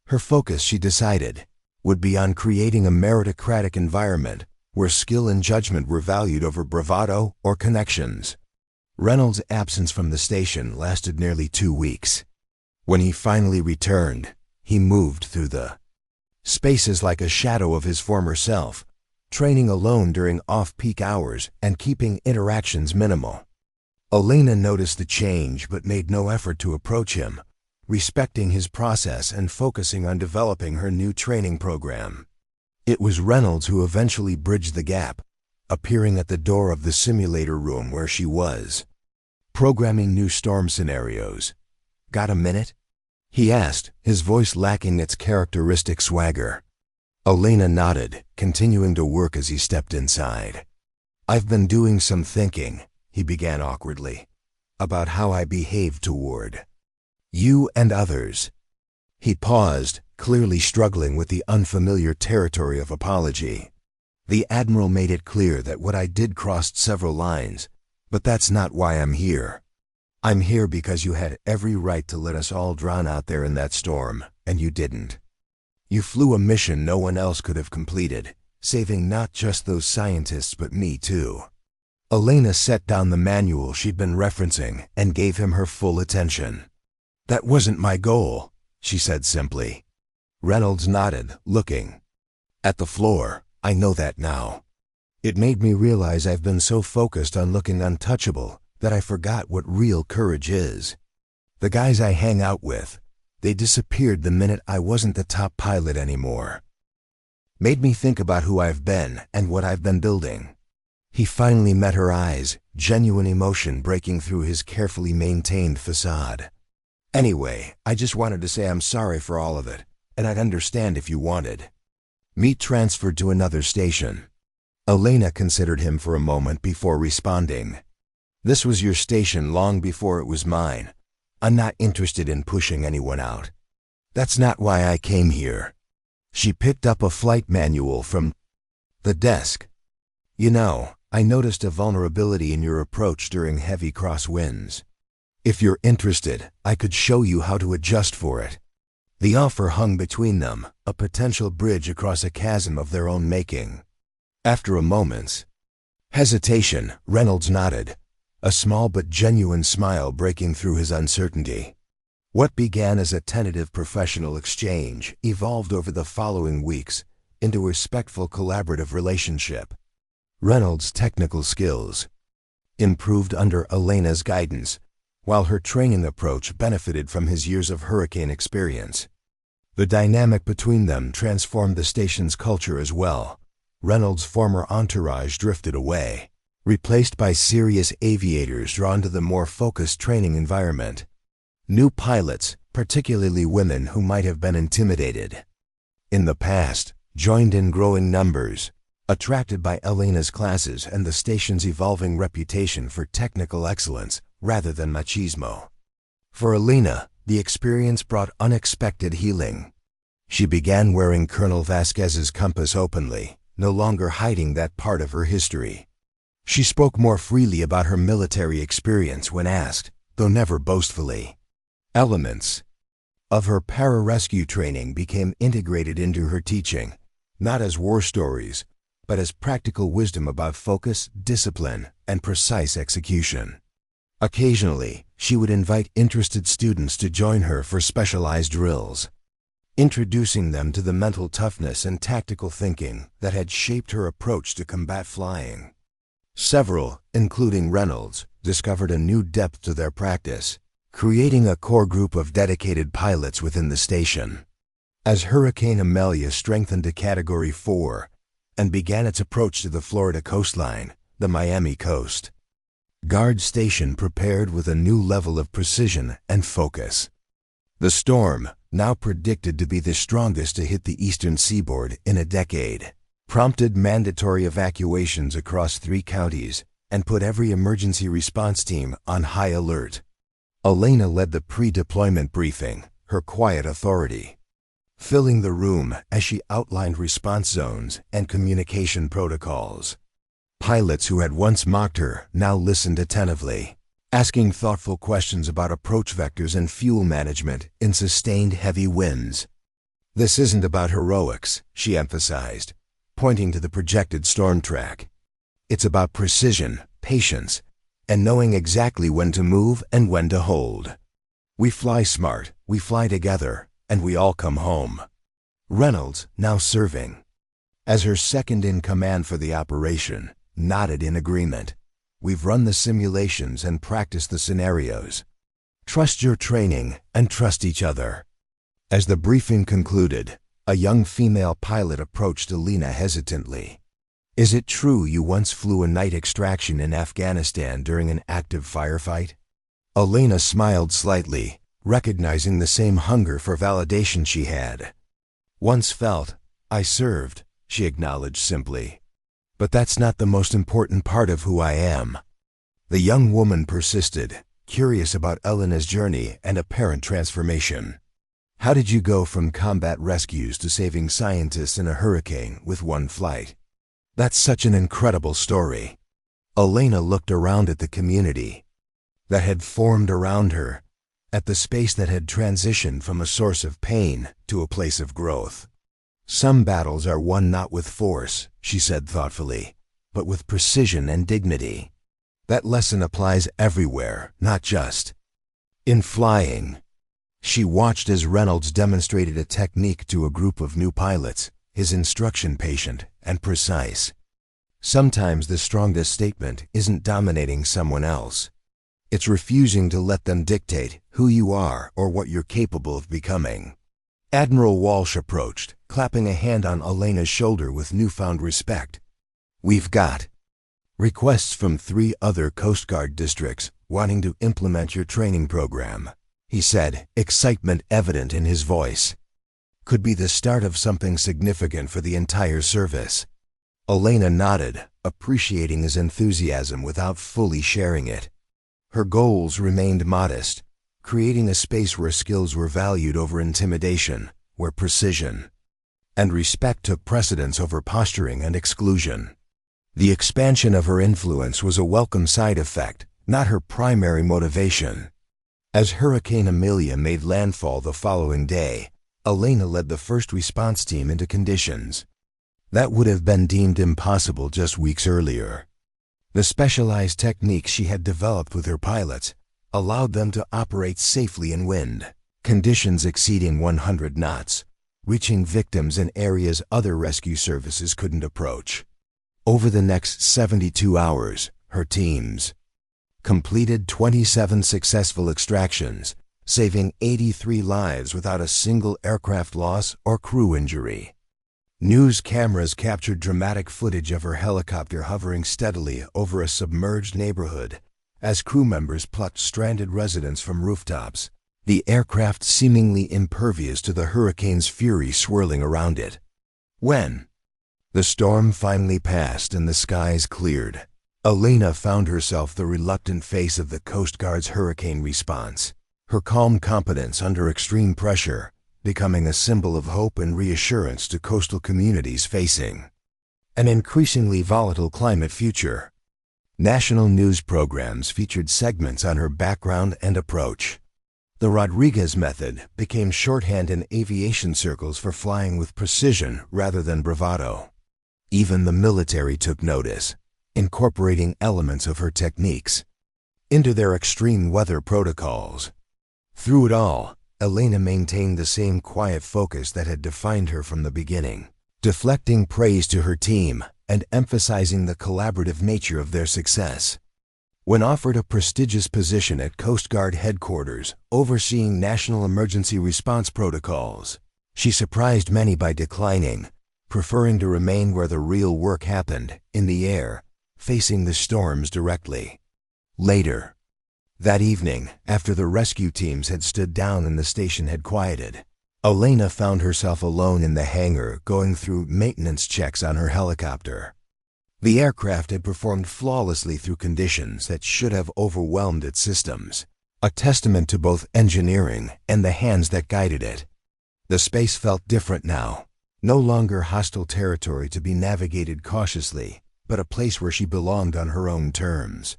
Her focus, she decided, would be on creating a meritocratic environment where skill and judgment were valued over bravado or connections. Reynolds' absence from the station lasted nearly 2 weeks. When he finally returned, he moved through the spaces like a shadow of his former self, training alone during off-peak hours and keeping interactions minimal. Elena noticed the change but made no effort to approach him, respecting his process and focusing on developing her new training program. It was Reynolds who eventually bridged the gap, appearing at the door of the simulator room where she was, programming new storm scenarios. "Got a minute?" he asked, his voice lacking its characteristic swagger. Elena nodded, continuing to work as he stepped inside. "I've been doing some thinking," he began awkwardly, "about how I behaved toward you and others." He paused, clearly struggling with the unfamiliar territory of apology. "The Admiral made it clear that what I did crossed several lines, but that's not why I'm here. I'm here because you had every right to let us all drown out there in that storm, and you didn't. You flew a mission no one else could have completed, saving not just those scientists but me too." Elena set down the manual she'd been referencing and gave him her full attention. "That wasn't my goal," she said simply. Reynolds nodded, looking at the floor. "I know that now. It made me realize I've been so focused on looking untouchable that I forgot what real courage is. The guys I hang out with, they disappeared the minute I wasn't the top pilot anymore. Made me think about who I've been and what I've been building." He finally met her eyes, genuine emotion breaking through his carefully maintained facade. "Anyway, I just wanted to say I'm sorry for all of it, and I'd understand if you wanted me transferred to another station." Elena considered him for a moment before responding. "This was your station long before it was mine. I'm not interested in pushing anyone out." That's not why I came here. She picked up a flight manual from the desk. You know, I noticed a vulnerability in your approach during heavy crosswinds. If you're interested, I could show you how to adjust for it. The offer hung between them, a potential bridge across a chasm of their own making. After a moment's hesitation, Reynolds nodded, a small but genuine smile breaking through his uncertainty. What began as a tentative professional exchange evolved over the following weeks into a respectful collaborative relationship. Reynolds' technical skills improved under Elena's guidance, while her training approach benefited from his years of hurricane experience. The dynamic between them transformed the station's culture as well. Reynolds' former entourage drifted away, replaced by serious aviators drawn to the more focused training environment. New pilots, particularly women who might have been intimidated in the past, joined in growing numbers, attracted by Elena's classes and the station's evolving reputation for technical excellence rather than machismo. For Elena, the experience brought unexpected healing. She began wearing Colonel Vasquez's compass openly, no longer hiding that part of her history. She spoke more freely about her military experience when asked, though never boastfully. Elements of her pararescue training became integrated into her teaching, not as war stories, but as practical wisdom about focus, discipline, and precise execution. Occasionally, she would invite interested students to join her for specialized drills, introducing them to the mental toughness and tactical thinking that had shaped her approach to combat flying. Several, including Reynolds, discovered a new depth to their practice, creating a core group of dedicated pilots within the station. As Hurricane Amelia strengthened to Category 4 and began its approach to the Florida coastline, the Miami coast Guard Station prepared with a new level of precision and focus. The storm, now predicted to be the strongest to hit the eastern seaboard in a decade, prompted mandatory evacuations across 3 counties and put every emergency response team on high alert. Elena led the pre-deployment briefing, her quiet authority filling the room as she outlined response zones and communication protocols. Pilots who had once mocked her now listened attentively, asking thoughtful questions about approach vectors and fuel management in sustained heavy winds. This isn't about heroics, she emphasized, pointing to the projected storm track. It's about precision, patience, and knowing exactly when to move and when to hold. We fly smart, we fly together, and we all come home. Reynolds, now serving as her second-in-command for the operation, nodded in agreement. We've run the simulations and practiced the scenarios. Trust your training and trust each other. As the briefing concluded, a young female pilot approached Elena hesitantly. Is it true you once flew a night extraction in Afghanistan during an active firefight? Elena smiled slightly, recognizing the same hunger for validation she had. Once felt, I served, she acknowledged simply. But that's not the most important part of who I am. The young woman persisted, curious about Elena's journey and apparent transformation. How did you go from combat rescues to saving scientists in a hurricane with one flight? That's such an incredible story. Elena looked around at the community that had formed around her, at the space that had transitioned from a source of pain to a place of growth. Some battles are won not with force, she said thoughtfully, but with precision and dignity. That lesson applies everywhere, not just in flying. She watched as Reynolds demonstrated a technique to a group of new pilots, his instruction patient and precise. Sometimes the strongest statement isn't dominating someone else. It's refusing to let them dictate who you are or what you're capable of becoming. Admiral Walsh approached, clapping a hand on Elena's shoulder with newfound respect. We've got requests from 3 other Coast Guard districts wanting to implement your training program, he said, excitement evident in his voice. Could be the start of something significant for the entire service. Elena nodded, appreciating his enthusiasm without fully sharing it. Her goals remained modest: creating a space where skills were valued over intimidation, where precision and respect took precedence over posturing and exclusion. The expansion of her influence was a welcome side effect, not her primary motivation. As Hurricane Amelia made landfall the following day, Elena led the first response team into conditions that would have been deemed impossible just weeks earlier. The specialized techniques she had developed with her pilots allowed them to operate safely in wind conditions exceeding 100 knots, reaching victims in areas other rescue services couldn't approach. Over the next 72 hours, her teams completed 27 successful extractions, saving 83 lives without a single aircraft loss or crew injury. News cameras captured dramatic footage of her helicopter hovering steadily over a submerged neighborhood as crew members plucked stranded residents from rooftops, the aircraft seemingly impervious to the hurricane's fury swirling around it. When the storm finally passed and the skies cleared, Elena found herself the reluctant face of the Coast Guard's hurricane response, her calm competence under extreme pressure becoming a symbol of hope and reassurance to coastal communities facing an increasingly volatile climate future. National news programs featured segments on her background and approach. The Rodriguez method became shorthand in aviation circles for flying with precision rather than bravado. Even the military took notice, incorporating elements of her techniques into their extreme weather protocols. Through it all, Elena maintained the same quiet focus that had defined her from the beginning, deflecting praise to her team and emphasizing the collaborative nature of their success. When offered a prestigious position at Coast Guard headquarters, overseeing national emergency response protocols, she surprised many by declining, preferring to remain where the real work happened, in the air, facing the storms directly. Later that evening, after the rescue teams had stood down and the station had quieted, Elena found herself alone in the hangar going through maintenance checks on her helicopter. The aircraft had performed flawlessly through conditions that should have overwhelmed its systems, a testament to both engineering and the hands that guided it. The space felt different now, no longer hostile territory to be navigated cautiously, but a place where she belonged on her own terms.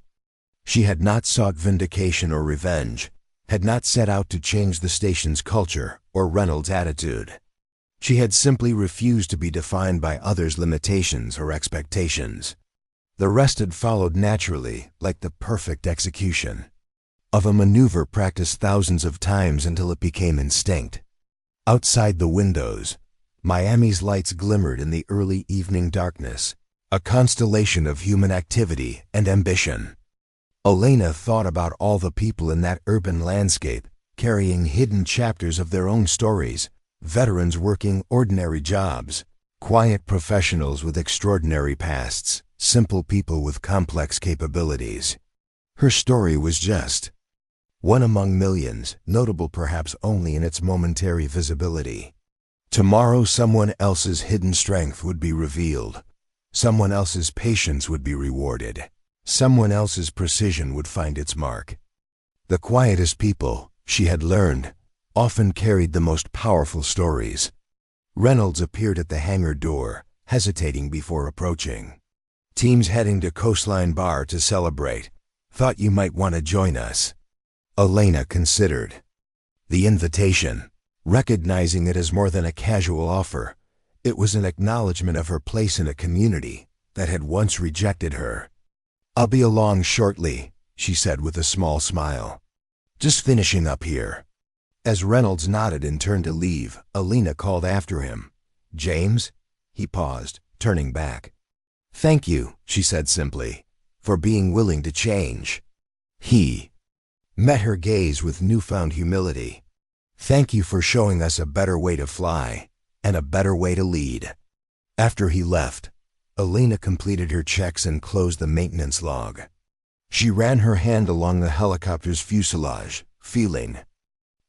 She had not sought vindication or revenge, had not set out to change the station's culture or Reynolds' attitude. She had simply refused to be defined by others' limitations or expectations. The rest had followed naturally, like the perfect execution of a maneuver practiced thousands of times until it became instinct. Outside the windows, Miami's lights glimmered in the early evening darkness, a constellation of human activity and ambition. Elena thought about all the people in that urban landscape, carrying hidden chapters of their own stories, veterans working ordinary jobs, quiet professionals with extraordinary pasts, simple people with complex capabilities. Her story was just one among millions, notable perhaps only in its momentary visibility. Tomorrow someone else's hidden strength would be revealed. Someone else's patience would be rewarded. Someone else's precision would find its mark. The quietest people, she had learned, often carried the most powerful stories. Reynolds appeared at the hangar door, hesitating before approaching. Teams heading to Coastline Bar to celebrate. Thought you might want to join us. Elena considered the invitation, recognizing it as more than a casual offer. It was an acknowledgement of her place in a community that had once rejected her. "I'll be along shortly," she said with a small smile. "Just finishing up here." As Reynolds nodded and turned to leave, Elena called after him. "James?" He paused, turning back. "Thank you," she said simply, "for being willing to change." He met her gaze with newfound humility. "Thank you for showing us a better way to fly, and a better way to lead." After he left, Elena completed her checks and closed the maintenance log. She ran her hand along the helicopter's fuselage, feeling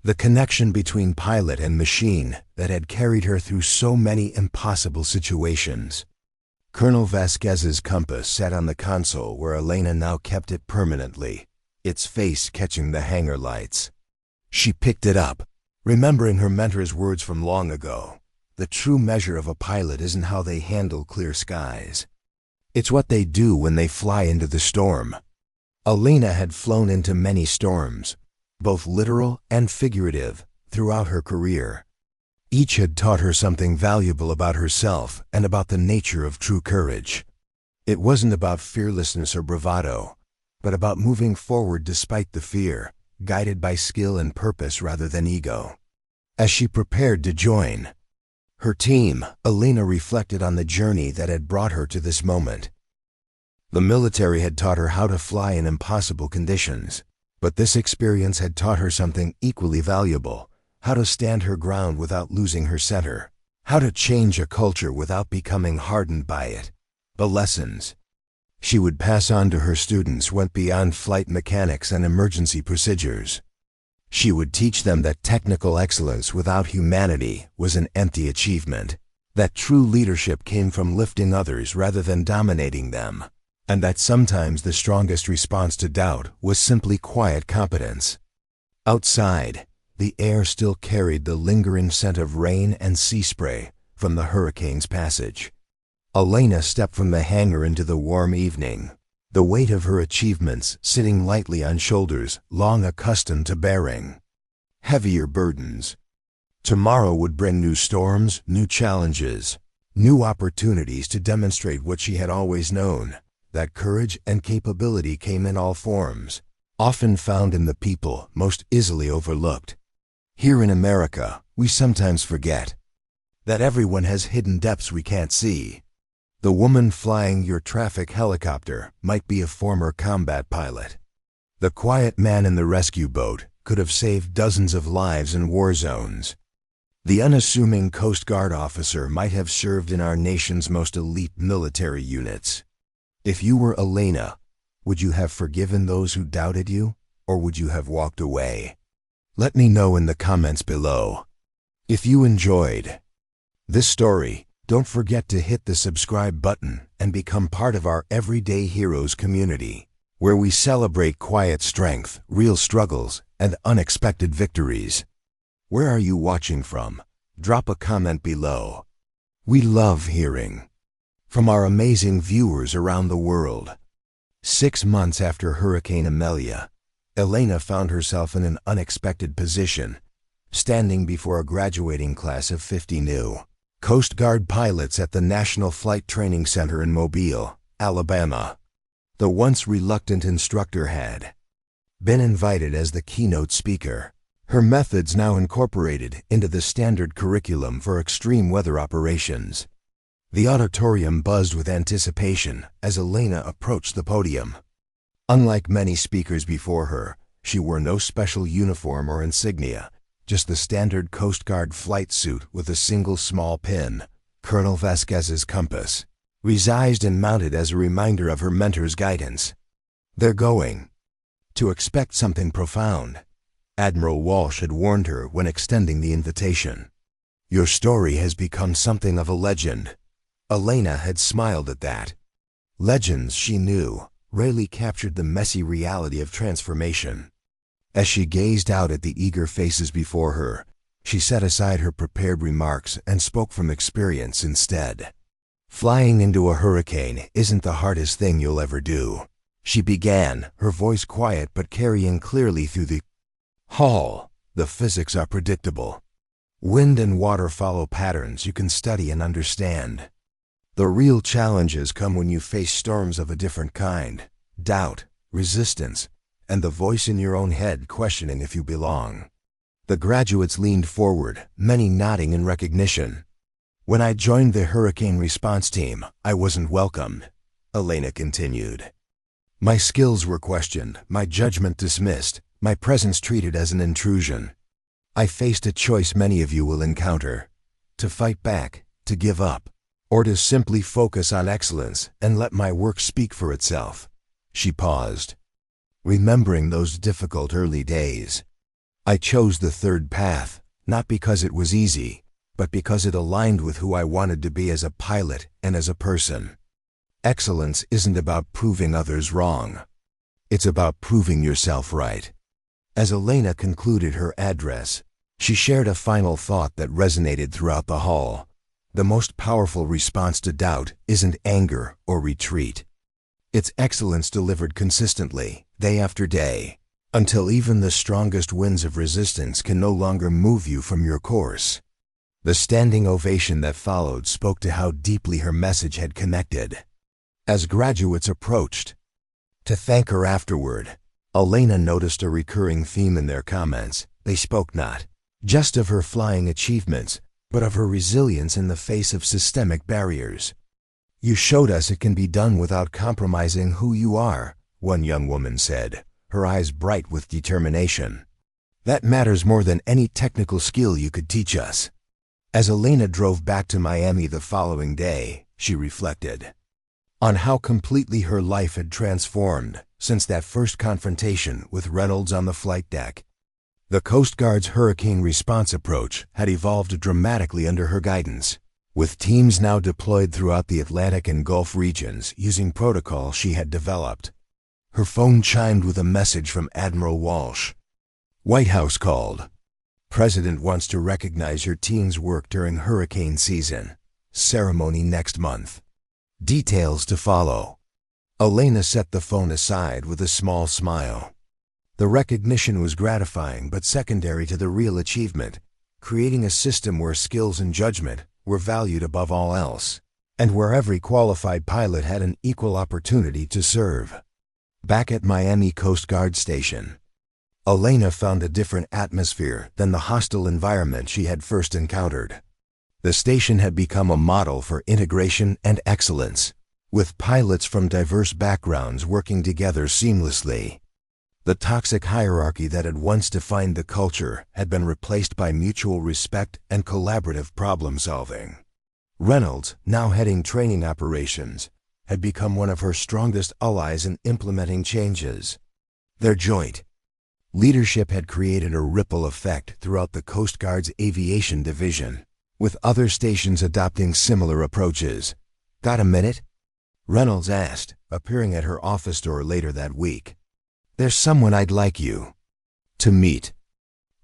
the connection between pilot and machine that had carried her through so many impossible situations. Colonel Vasquez's compass sat on the console where Elena now kept it permanently, its face catching the hangar lights. She picked it up, remembering her mentor's words from long ago. The true measure of a pilot isn't how they handle clear skies. It's what they do when they fly into the storm. Elena had flown into many storms, both literal and figurative, throughout her career. Each had taught her something valuable about herself and about the nature of true courage. It wasn't about fearlessness or bravado, but about moving forward despite the fear, guided by skill and purpose rather than ego. As she prepared to join her team, Elena reflected on the journey that had brought her to this moment. The military had taught her how to fly in impossible conditions, but this experience had taught her something equally valuable: how to stand her ground without losing her center, how to change a culture without becoming hardened by it. The lessons she would pass on to her students went beyond flight mechanics and emergency procedures. She would teach them that technical excellence without humanity was an empty achievement, that true leadership came from lifting others rather than dominating them, and that sometimes the strongest response to doubt was simply quiet competence. Outside, the air still carried the lingering scent of rain and sea spray from the hurricane's passage. Elena stepped from the hangar into the warm evening, the weight of her achievements sitting lightly on shoulders long accustomed to bearing heavier burdens. Tomorrow would bring new storms, new challenges, new opportunities to demonstrate what she had always known: that courage and capability came in all forms, often found in the people most easily overlooked. Here in America, we sometimes forget that everyone has hidden depths we can't see. The woman flying your traffic helicopter might be a former combat pilot. The quiet man in the rescue boat could have saved dozens of lives in war zones. The unassuming Coast Guard officer might have served in our nation's most elite military units. If you were Elena, would you have forgiven those who doubted you, or would you have walked away? Let me know in the comments below. If you enjoyed this story, don't forget to hit the subscribe button and become part of our Everyday Heroes community, where we celebrate quiet strength, real struggles, and unexpected victories. Where are you watching from? Drop a comment below. We love hearing from our amazing viewers around the world. 6 months after Hurricane Amelia, Elena found herself in an unexpected position, standing before a graduating class of 50 new Coast Guard pilots at the National Flight Training Center in Mobile, Alabama. The once reluctant instructor had been invited as the keynote speaker, her methods now incorporated into the standard curriculum for extreme weather operations. The auditorium buzzed with anticipation as Elena approached the podium. Unlike many speakers before her, she wore no special uniform or insignia, just the standard Coast Guard flight suit with a single small pin, Colonel Vasquez's compass, resized and mounted as a reminder of her mentor's guidance. They're going to expect something profound, Admiral Walsh had warned her when extending the invitation. Your story has become something of a legend. Elena had smiled at that. Legends, she knew, rarely captured the messy reality of transformation. As she gazed out at the eager faces before her, she set aside her prepared remarks and spoke from experience instead. Flying into a hurricane isn't the hardest thing you'll ever do, she began, her voice quiet but carrying clearly through the hall. The physics are predictable. Wind and water follow patterns you can study and understand. The real challenges come when you face storms of a different kind: doubt, resistance, and the voice in your own head questioning if you belong. The graduates leaned forward, many nodding in recognition. When I joined the hurricane response team, I wasn't welcomed, Elena continued. My skills were questioned, my judgment dismissed, my presence treated as an intrusion. I faced a choice many of you will encounter: to fight back, to give up, or to simply focus on excellence and let my work speak for itself. She paused, remembering those difficult early days. I chose the third path, not because it was easy, but because it aligned with who I wanted to be as a pilot and as a person. Excellence isn't about proving others wrong. It's about proving yourself right. As Elena concluded her address, she shared a final thought that resonated throughout the hall. The most powerful response to doubt isn't anger or retreat. It's excellence delivered consistently, day after day, until even the strongest winds of resistance can no longer move you from your course. The standing ovation that followed spoke to how deeply her message had connected. As graduates approached to thank her afterward, Elena noticed a recurring theme in their comments. They spoke not just of her flying achievements, but of her resilience in the face of systemic barriers. "You showed us it can be done without compromising who you are," one young woman said, her eyes bright with determination. "That matters more than any technical skill you could teach us." As Elena drove back to Miami the following day, she reflected on how completely her life had transformed since that first confrontation with Reynolds on the flight deck. The Coast Guard's hurricane response approach had evolved dramatically under her guidance, with teams now deployed throughout the Atlantic and Gulf regions using protocols she had developed. Her phone chimed with a message from Admiral Walsh. "White House called. President wants to recognize your team's work during hurricane season. Ceremony next month. Details to follow." Elena set the phone aside with a small smile. The recognition was gratifying but secondary to the real achievement, creating a system where skills and judgment were valued above all else, and where every qualified pilot had an equal opportunity to serve. Back at Miami Coast Guard Station, Elena found a different atmosphere than the hostile environment she had first encountered. The station had become a model for integration and excellence, with pilots from diverse backgrounds working together seamlessly. The toxic hierarchy that had once defined the culture had been replaced by mutual respect and collaborative problem-solving. Reynolds, now heading training operations, had become one of her strongest allies in implementing changes. Their joint leadership had created a ripple effect throughout the Coast Guard's aviation division, with other stations adopting similar approaches. "Got a minute?" Reynolds asked, appearing at her office door later that week. "There's someone I'd like you to meet."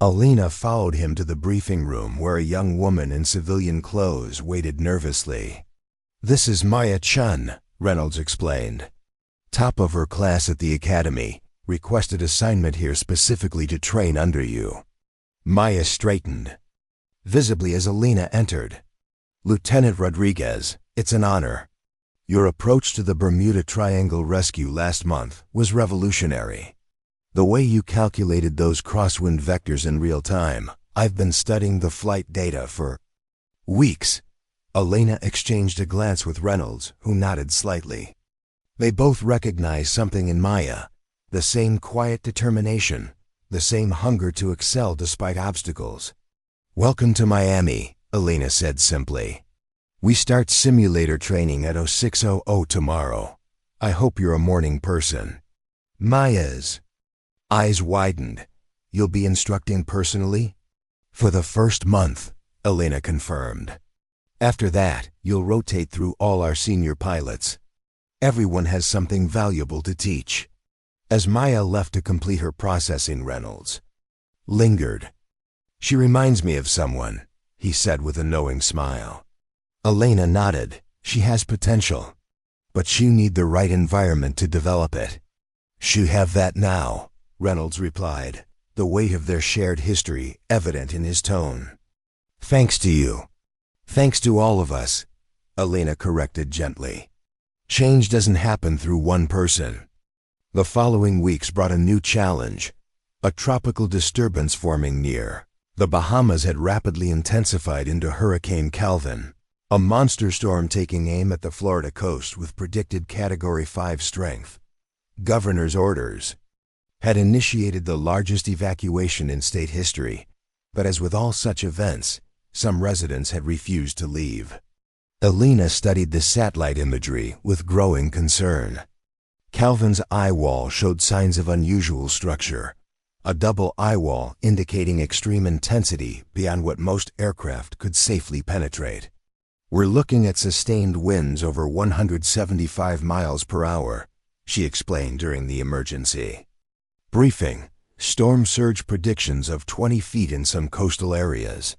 Elena followed him to the briefing room where a young woman in civilian clothes waited nervously. "This is Maya Chun," Reynolds explained. "Top of her class at the academy, requested assignment here specifically to train under you." Maya straightened visibly as Elena entered. "Lieutenant Rodriguez, it's an honor. Your approach to the Bermuda Triangle rescue last month was revolutionary. The way you calculated those crosswind vectors in real time, I've been studying the flight data for weeks." Elena exchanged a glance with Reynolds, who nodded slightly. They both recognized something in Maya, the same quiet determination, the same hunger to excel despite obstacles. "Welcome to Miami," Elena said simply. "We start simulator training at 0600 tomorrow. I hope you're a morning person." Maya's eyes widened. "You'll be instructing personally?" "For the first month," Elena confirmed. "After that, you'll rotate through all our senior pilots. Everyone has something valuable to teach." As Maya left to complete her processing, Reynolds lingered. "She reminds me of someone," he said with a knowing smile. Elena nodded. "She has potential, but you need the right environment to develop it." "She have that now," Reynolds replied, the weight of their shared history evident in his tone. "Thanks to you." "Thanks to all of us," Elena corrected gently. "Change doesn't happen through one person." The following weeks brought a new challenge, a tropical disturbance forming near the Bahamas had rapidly intensified into Hurricane Calvin, a monster storm taking aim at the Florida coast with predicted Category 5 strength. Governor's orders had initiated the largest evacuation in state history, but as with all such events, some residents had refused to leave. Elena studied the satellite imagery with growing concern. Calvin's eye wall showed signs of unusual structure, a double eye wall indicating extreme intensity beyond what most aircraft could safely penetrate. "We're looking at sustained winds over 175 miles per hour, she explained during the emergency briefing. Storm surge predictions of 20 feet in some coastal areas.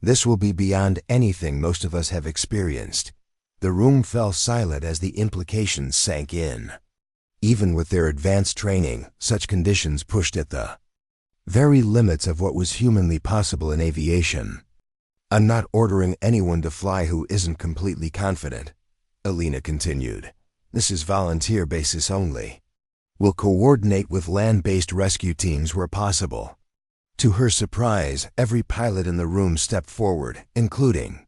This will be beyond anything most of us have experienced. The room fell silent as the implications sank in. Even with their advanced training, such conditions pushed at the very limits of what was humanly possible in aviation. I'm not ordering anyone to fly who isn't completely confident, Elena continued. This is volunteer basis only. We'll coordinate with land-based rescue teams where possible. To her surprise, every pilot in the room stepped forward, including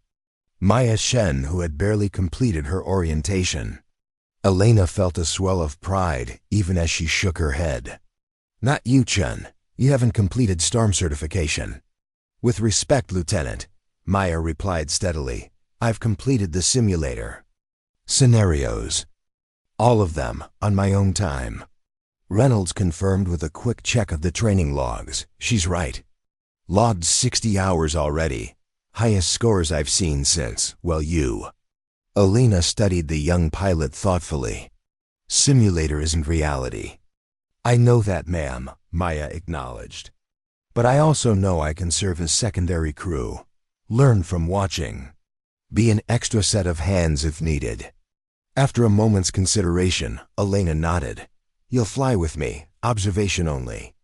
Maya Shen, who had barely completed her orientation. Elena felt a swell of pride, even as she shook her head. Not you, Chen. You haven't completed storm certification. With respect, Lieutenant, Maya replied steadily. I've completed the simulator scenarios. All of them, on my own time. Reynolds confirmed with a quick check of the training logs. She's right. Logged 60 hours already. Highest scores I've seen since, well, you. Elena studied the young pilot thoughtfully. Simulator isn't reality. I know that, ma'am, Maya acknowledged. But I also know I can serve as secondary crew. Learn from watching. Be an extra set of hands if needed. After a moment's consideration, Elena nodded. You'll fly with me, observation only.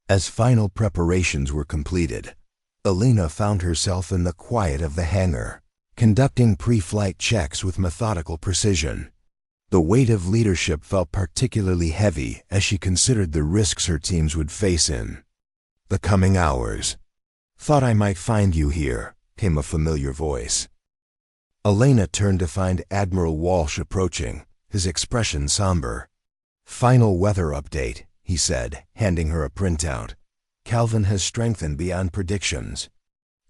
As final preparations were completed, Elena found herself in the quiet of the hangar, conducting pre-flight checks with methodical precision. The weight of leadership felt particularly heavy as she considered the risks her teams would face in the coming hours. Thought I might find you here, came a familiar voice. Elena turned to find Admiral Walsh approaching, his expression somber. Final weather update, he said, handing her a printout. Calvin has strengthened beyond predictions.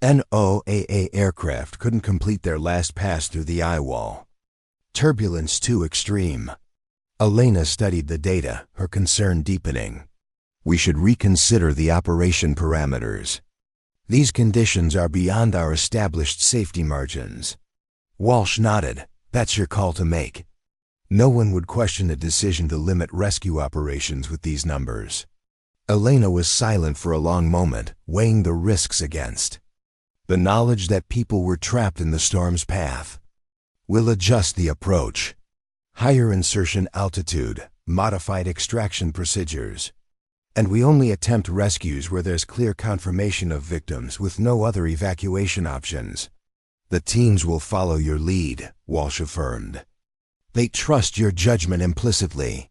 NOAA aircraft couldn't complete their last pass through the eye wall. Turbulence too extreme. Elena studied the data, her concern deepening. We should reconsider the operation parameters. These conditions are beyond our established safety margins. Walsh nodded. That's your call to make. No one would question a decision to limit rescue operations with these numbers. Elena was silent for a long moment, weighing the risks against the knowledge that people were trapped in the storm's path. We'll adjust the approach. Higher insertion altitude, modified extraction procedures. And we only attempt rescues where there's clear confirmation of victims with no other evacuation options. The teams will follow your lead, Walsh affirmed. They trust your judgment implicitly.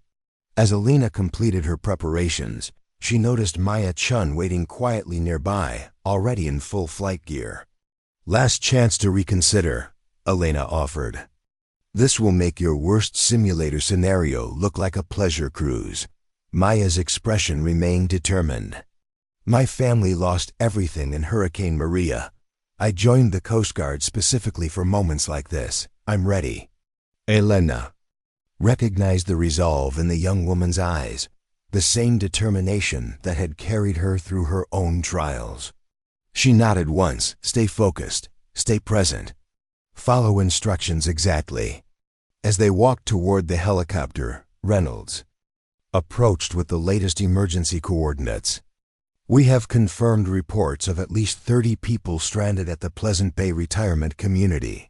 As Elena completed her preparations, she noticed Maya Chun waiting quietly nearby, already in full flight gear. Last chance to reconsider, Elena offered. This will make your worst simulator scenario look like a pleasure cruise. Maya's expression remained determined. My family lost everything in Hurricane Maria. I joined the Coast Guard specifically for moments like this. I'm ready. Elena recognized the resolve in the young woman's eyes, the same determination that had carried her through her own trials. She nodded once. Stay focused. Stay present. Follow instructions exactly. As they walked toward the helicopter, Reynolds approached with the latest emergency coordinates. We have confirmed reports of at least 30 people stranded at the Pleasant Bay retirement community.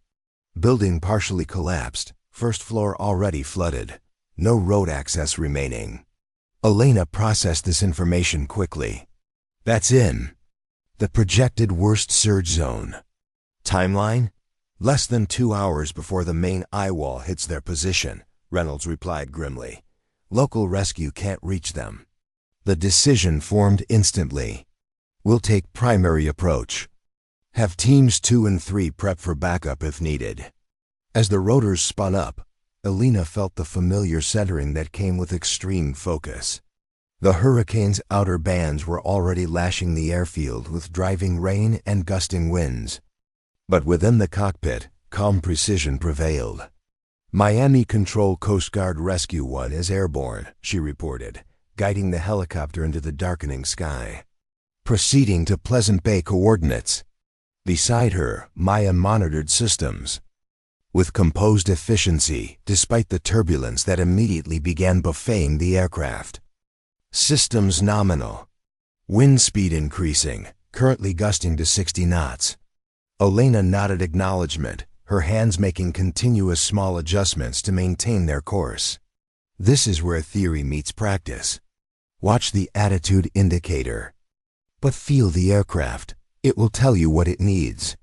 Building partially collapsed, first floor already flooded, no road access remaining. Elena processed this information quickly. That's in the projected worst surge zone. Timeline? Less than 2 hours before the main eye wall hits their position, Reynolds replied grimly. Local rescue can't reach them. The decision formed instantly. We'll take primary approach. Have teams 2 and 3 prep for backup if needed. As the rotors spun up, Elena felt the familiar centering that came with extreme focus. The hurricane's outer bands were already lashing the airfield with driving rain and gusting winds. But within the cockpit, calm precision prevailed. Miami Control Coast Guard Rescue 1 is airborne, she reported, guiding the helicopter into the darkening sky. Proceeding to Pleasant Bay coordinates. Beside her, Maya monitored systems with composed efficiency, despite the turbulence that immediately began buffeting the aircraft. Systems nominal. Wind speed increasing, currently gusting to 60 knots. Elena nodded acknowledgement, her hands making continuous small adjustments to maintain their course. This is where theory meets practice. Watch the attitude indicator. But feel the aircraft. It will tell you what it needs.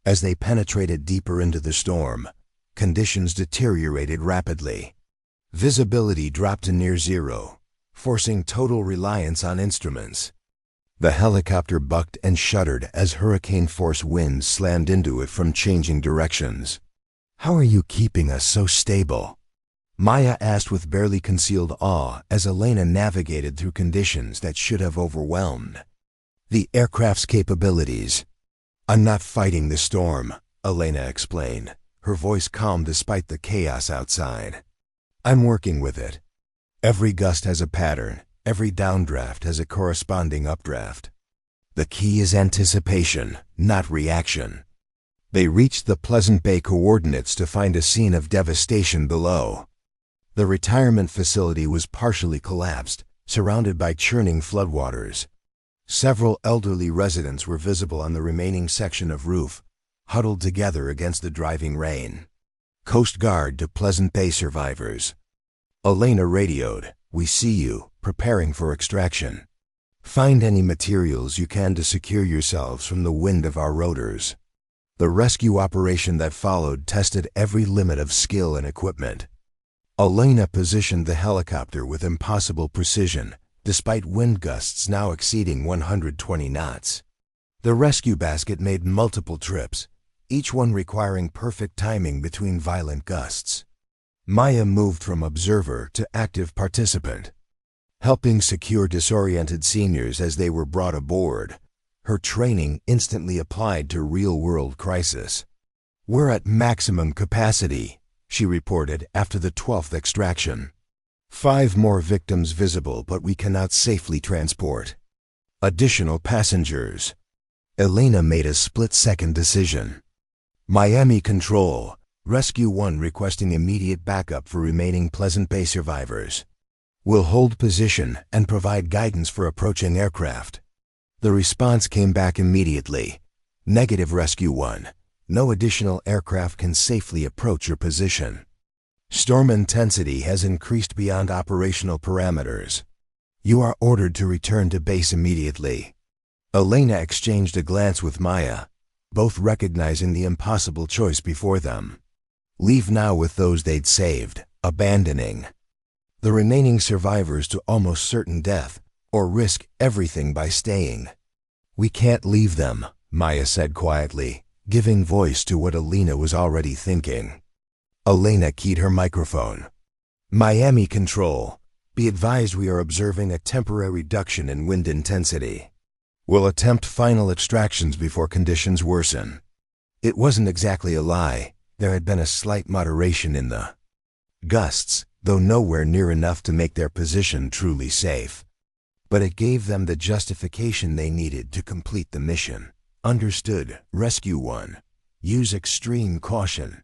As they penetrated deeper into the storm, conditions deteriorated rapidly. Visibility dropped to near zero, forcing total reliance on instruments. The helicopter bucked and shuddered as hurricane-force winds slammed into it from changing directions. "How are you keeping us so stable?" Maya asked with barely concealed awe as Elena navigated through conditions that should have overwhelmed. "The aircraft's capabilities." "I'm not fighting the storm," Elena explained, her voice calm despite the chaos outside. "I'm working with it. Every gust has a pattern. Every downdraft has a corresponding updraft. The key is anticipation, not reaction." They reached the Pleasant Bay coordinates to find a scene of devastation below. The retirement facility was partially collapsed, surrounded by churning floodwaters. Several elderly residents were visible on the remaining section of roof, huddled together against the driving rain. "Coast Guard to Pleasant Bay survivors." Elena radioed, "We see you, preparing for extraction. Find any materials you can to secure yourselves from the wind of our rotors." The rescue operation that followed tested every limit of skill and equipment. Elena positioned the helicopter with impossible precision, despite wind gusts now exceeding 120 knots. The rescue basket made multiple trips, each one requiring perfect timing between violent gusts. Maya moved from observer to active participant, helping secure disoriented seniors as they were brought aboard. Her training instantly applied to real-world crisis. "We're at maximum capacity," she reported after the 12th extraction. 5 more victims visible, but we cannot safely transport additional passengers." Elena made a split-second decision. "Miami Control, Rescue 1 requesting immediate backup for remaining Pleasant Bay survivors. Will hold position and provide guidance for approaching aircraft." The response came back immediately. "Negative, Rescue 1. No additional aircraft can safely approach your position. Storm intensity has increased beyond operational parameters. You are ordered to return to base immediately." Elena exchanged a glance with Maya, both recognizing the impossible choice before them. Leave now with those they'd saved, abandoning the remaining survivors to almost certain death, or risk everything by staying. "We can't leave them," Maya said quietly, giving voice to what Elena was already thinking. Elena keyed her microphone. "Miami Control, be advised we are observing a temporary reduction in wind intensity. We'll attempt final extractions before conditions worsen." It wasn't exactly a lie. There had been a slight moderation in the gusts, though nowhere near enough to make their position truly safe. But it gave them the justification they needed to complete the mission. "Understood, Rescue 1. Use extreme caution.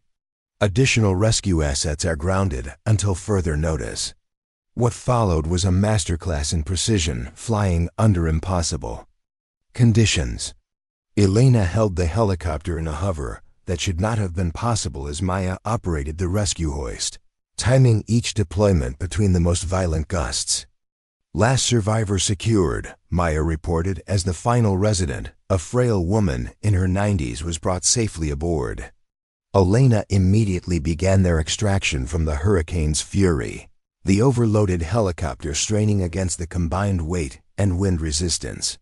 Additional rescue assets are grounded until further notice." What followed was a masterclass in precision, flying under impossible conditions. Elena held the helicopter in a hover that should not have been possible as Maya operated the rescue hoist, timing each deployment between the most violent gusts. "Last survivor secured," Maya reported as the final resident, a frail woman in her 90s, was brought safely aboard. Elena immediately began their extraction from the hurricane's fury, the overloaded helicopter straining against the combined weight and wind resistance.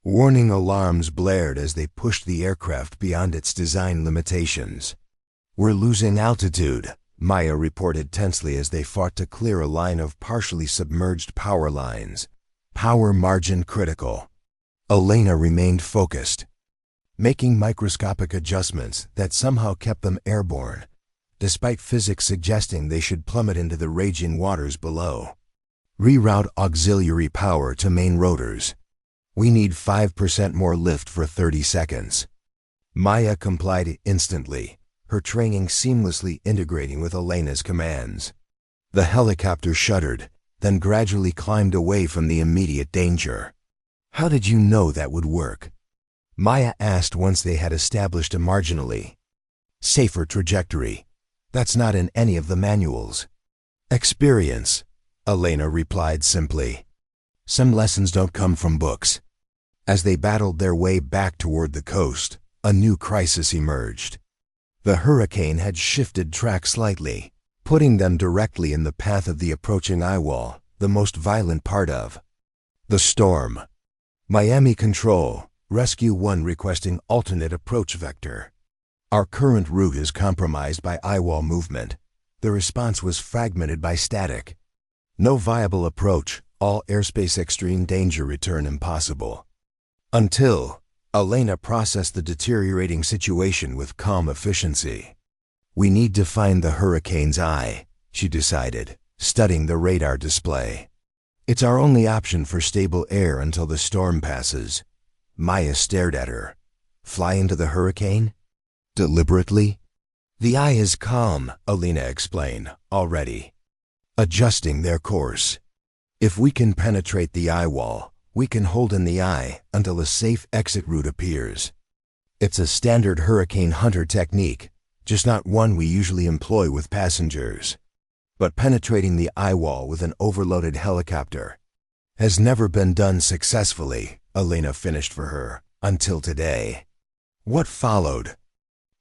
Warning alarms blared as they pushed the aircraft beyond its design limitations. "We're losing altitude," Maya reported tensely as they fought to clear a line of partially submerged power lines. "Power margin critical." Elena remained focused, making microscopic adjustments that somehow kept them airborne, despite physics suggesting they should plummet into the raging waters below. "Reroute auxiliary power to main rotors. We need 5% more lift for 30 seconds. Maya complied instantly, her training seamlessly integrating with Elena's commands. The helicopter shuddered, then gradually climbed away from the immediate danger. How did you know that would work? Maya asked once they had established a marginally safer trajectory. That's not in any of the manuals. Experience, Elena replied simply. Some lessons don't come from books. As they battled their way back toward the coast, a new crisis emerged. The hurricane had shifted track slightly, putting them directly in the path of the approaching eye wall, the most violent part of the storm. Miami Control, Rescue 1 requesting alternate approach vector. Our current route is compromised by eye wall movement. The response was fragmented by static. No viable approach, all airspace extreme danger return impossible. Until Elena processed the deteriorating situation with calm efficiency. We need to find the hurricane's eye, she decided, studying the radar display. It's our only option for stable air until the storm passes. Maya stared at her. Fly into the hurricane? Deliberately? The eye is calm, Elena explained, already adjusting their course. If we can penetrate the eye wall, we can hold in the eye until a safe exit route appears. It's a standard hurricane hunter technique, just not one we usually employ with passengers. But penetrating the eye wall with an overloaded helicopter has never been done successfully, Elena finished for her, until today. What followed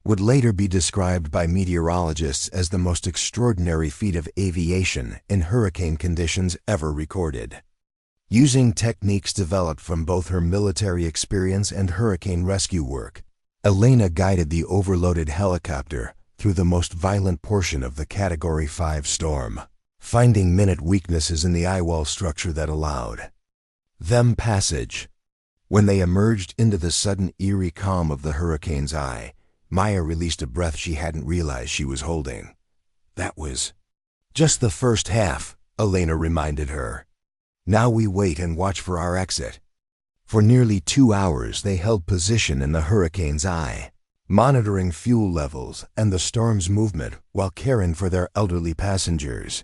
would later be described by meteorologists as the most extraordinary feat of aviation in hurricane conditions ever recorded. Using techniques developed from both her military experience and hurricane rescue work, Elena guided the overloaded helicopter through the most violent portion of the Category 5 storm, finding minute weaknesses in the eye wall structure that allowed them passage. When they emerged into the sudden eerie calm of the hurricane's eye, Maya released a breath she hadn't realized she was holding. That was just the first half, Elena reminded her. Now we wait and watch for our exit. For nearly 2 hours they held position in the hurricane's eye, monitoring fuel levels and the storm's movement while caring for their elderly passengers.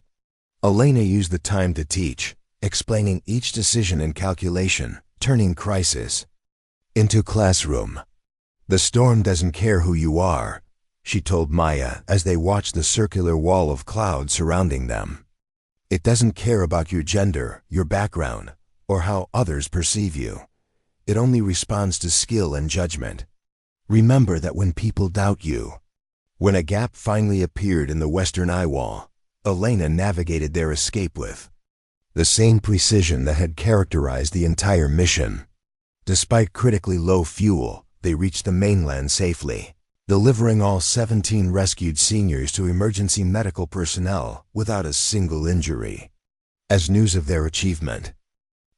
Elena used the time to teach, explaining each decision and calculation, turning crisis into classroom. The storm doesn't care who you are, she told Maya as they watched the circular wall of cloud surrounding them. It doesn't care about your gender, your background, or how others perceive you. It only responds to skill and judgment. Remember that when people doubt you. When a gap finally appeared in the western eye wall, Elena navigated their escape with the same precision that had characterized the entire mission. Despite critically low fuel, they reached the mainland safely, delivering all 17 rescued seniors to emergency medical personnel without a single injury. As news of their achievement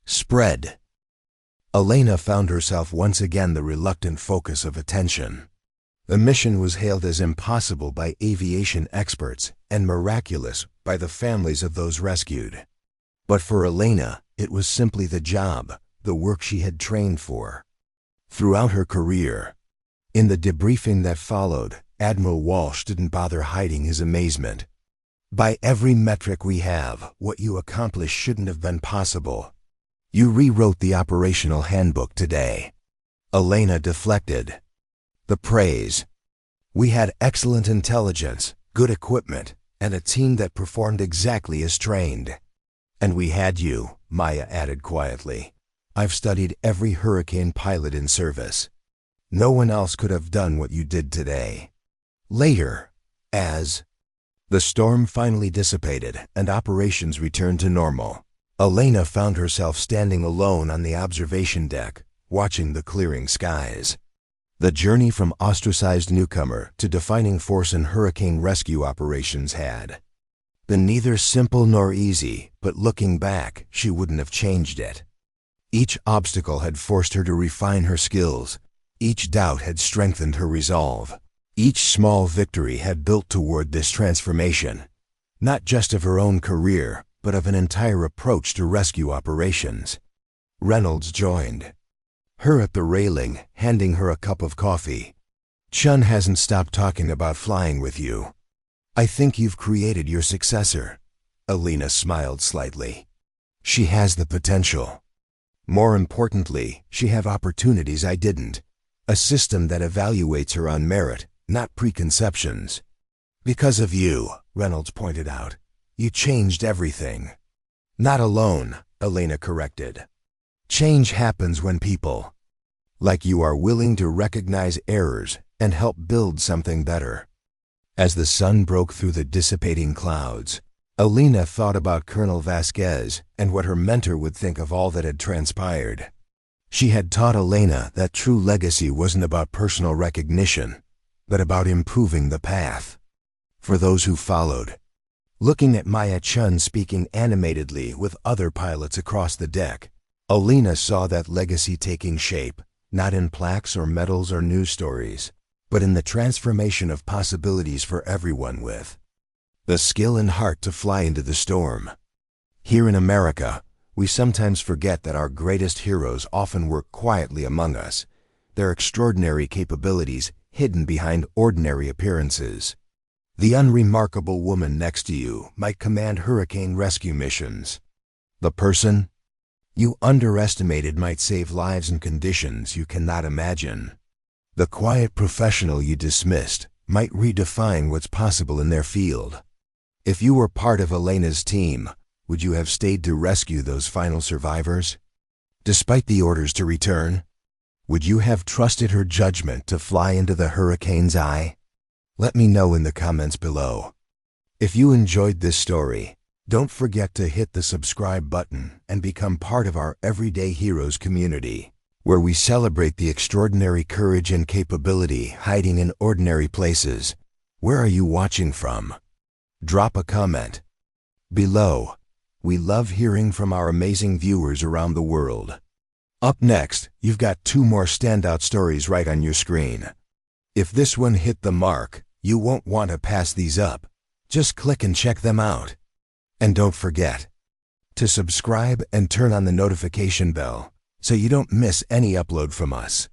spread, Elena found herself once again the reluctant focus of attention. The mission was hailed as impossible by aviation experts and miraculous by the families of those rescued. But for Elena, it was simply the job, the work she had trained for. Throughout her career, in the debriefing that followed, Admiral Walsh didn't bother hiding his amazement. By every metric we have, what you accomplished shouldn't have been possible. You rewrote the operational handbook today. Elena deflected the praise. We had excellent intelligence, good equipment, and a team that performed exactly as trained. And we had you, Maya added quietly. I've studied every hurricane pilot in service. No one else could have done what you did today. Later, as the storm finally dissipated and operations returned to normal, Elena found herself standing alone on the observation deck, watching the clearing skies. The journey from ostracized newcomer to defining force in hurricane rescue operations had been neither simple nor easy, but looking back, she wouldn't have changed it. Each obstacle had forced her to refine her skills. Each doubt had strengthened her resolve. Each small victory had built toward this transformation, not just of her own career, but of an entire approach to rescue operations. Reynolds joined her at the railing, handing her a cup of coffee. Chun hasn't stopped talking about flying with you. I think you've created your successor. Elena smiled slightly. She has the potential. More importantly, she have opportunities I didn't. A system that evaluates her on merit, not preconceptions. Because of you, Reynolds pointed out, you changed everything. Not alone, Elena corrected. Change happens when people, like you, are willing to recognize errors and help build something better. As the sun broke through the dissipating clouds, Elena thought about Colonel Vasquez and what her mentor would think of all that had transpired. She had taught Elena that true legacy wasn't about personal recognition, but about improving the path for those who followed. Looking at Maya Chun speaking animatedly with other pilots across the deck, Elena saw that legacy taking shape, not in plaques or medals or news stories, but in the transformation of possibilities for everyone with the skill and heart to fly into the storm. Here in America, we sometimes forget that our greatest heroes often work quietly among us, their extraordinary capabilities hidden behind ordinary appearances. The unremarkable woman next to you might command hurricane rescue missions. The person you underestimated might save lives in conditions you cannot imagine. The quiet professional you dismissed might redefine what's possible in their field. If you were part of Elena's team, would you have stayed to rescue those final survivors? Despite the orders to return, would you have trusted her judgment to fly into the hurricane's eye? Let me know in the comments below. If you enjoyed this story, don't forget to hit the subscribe button and become part of our Everyday Heroes community, where we celebrate the extraordinary courage and capability hiding in ordinary places. Where are you watching from? Drop a comment below. We love hearing from our amazing viewers around the world. Up next, you've got 2 more standout stories right on your screen. If this one hit the mark, you won't want to pass these up. Just click and check them out. And don't forget to subscribe and turn on the notification bell so you don't miss any upload from us.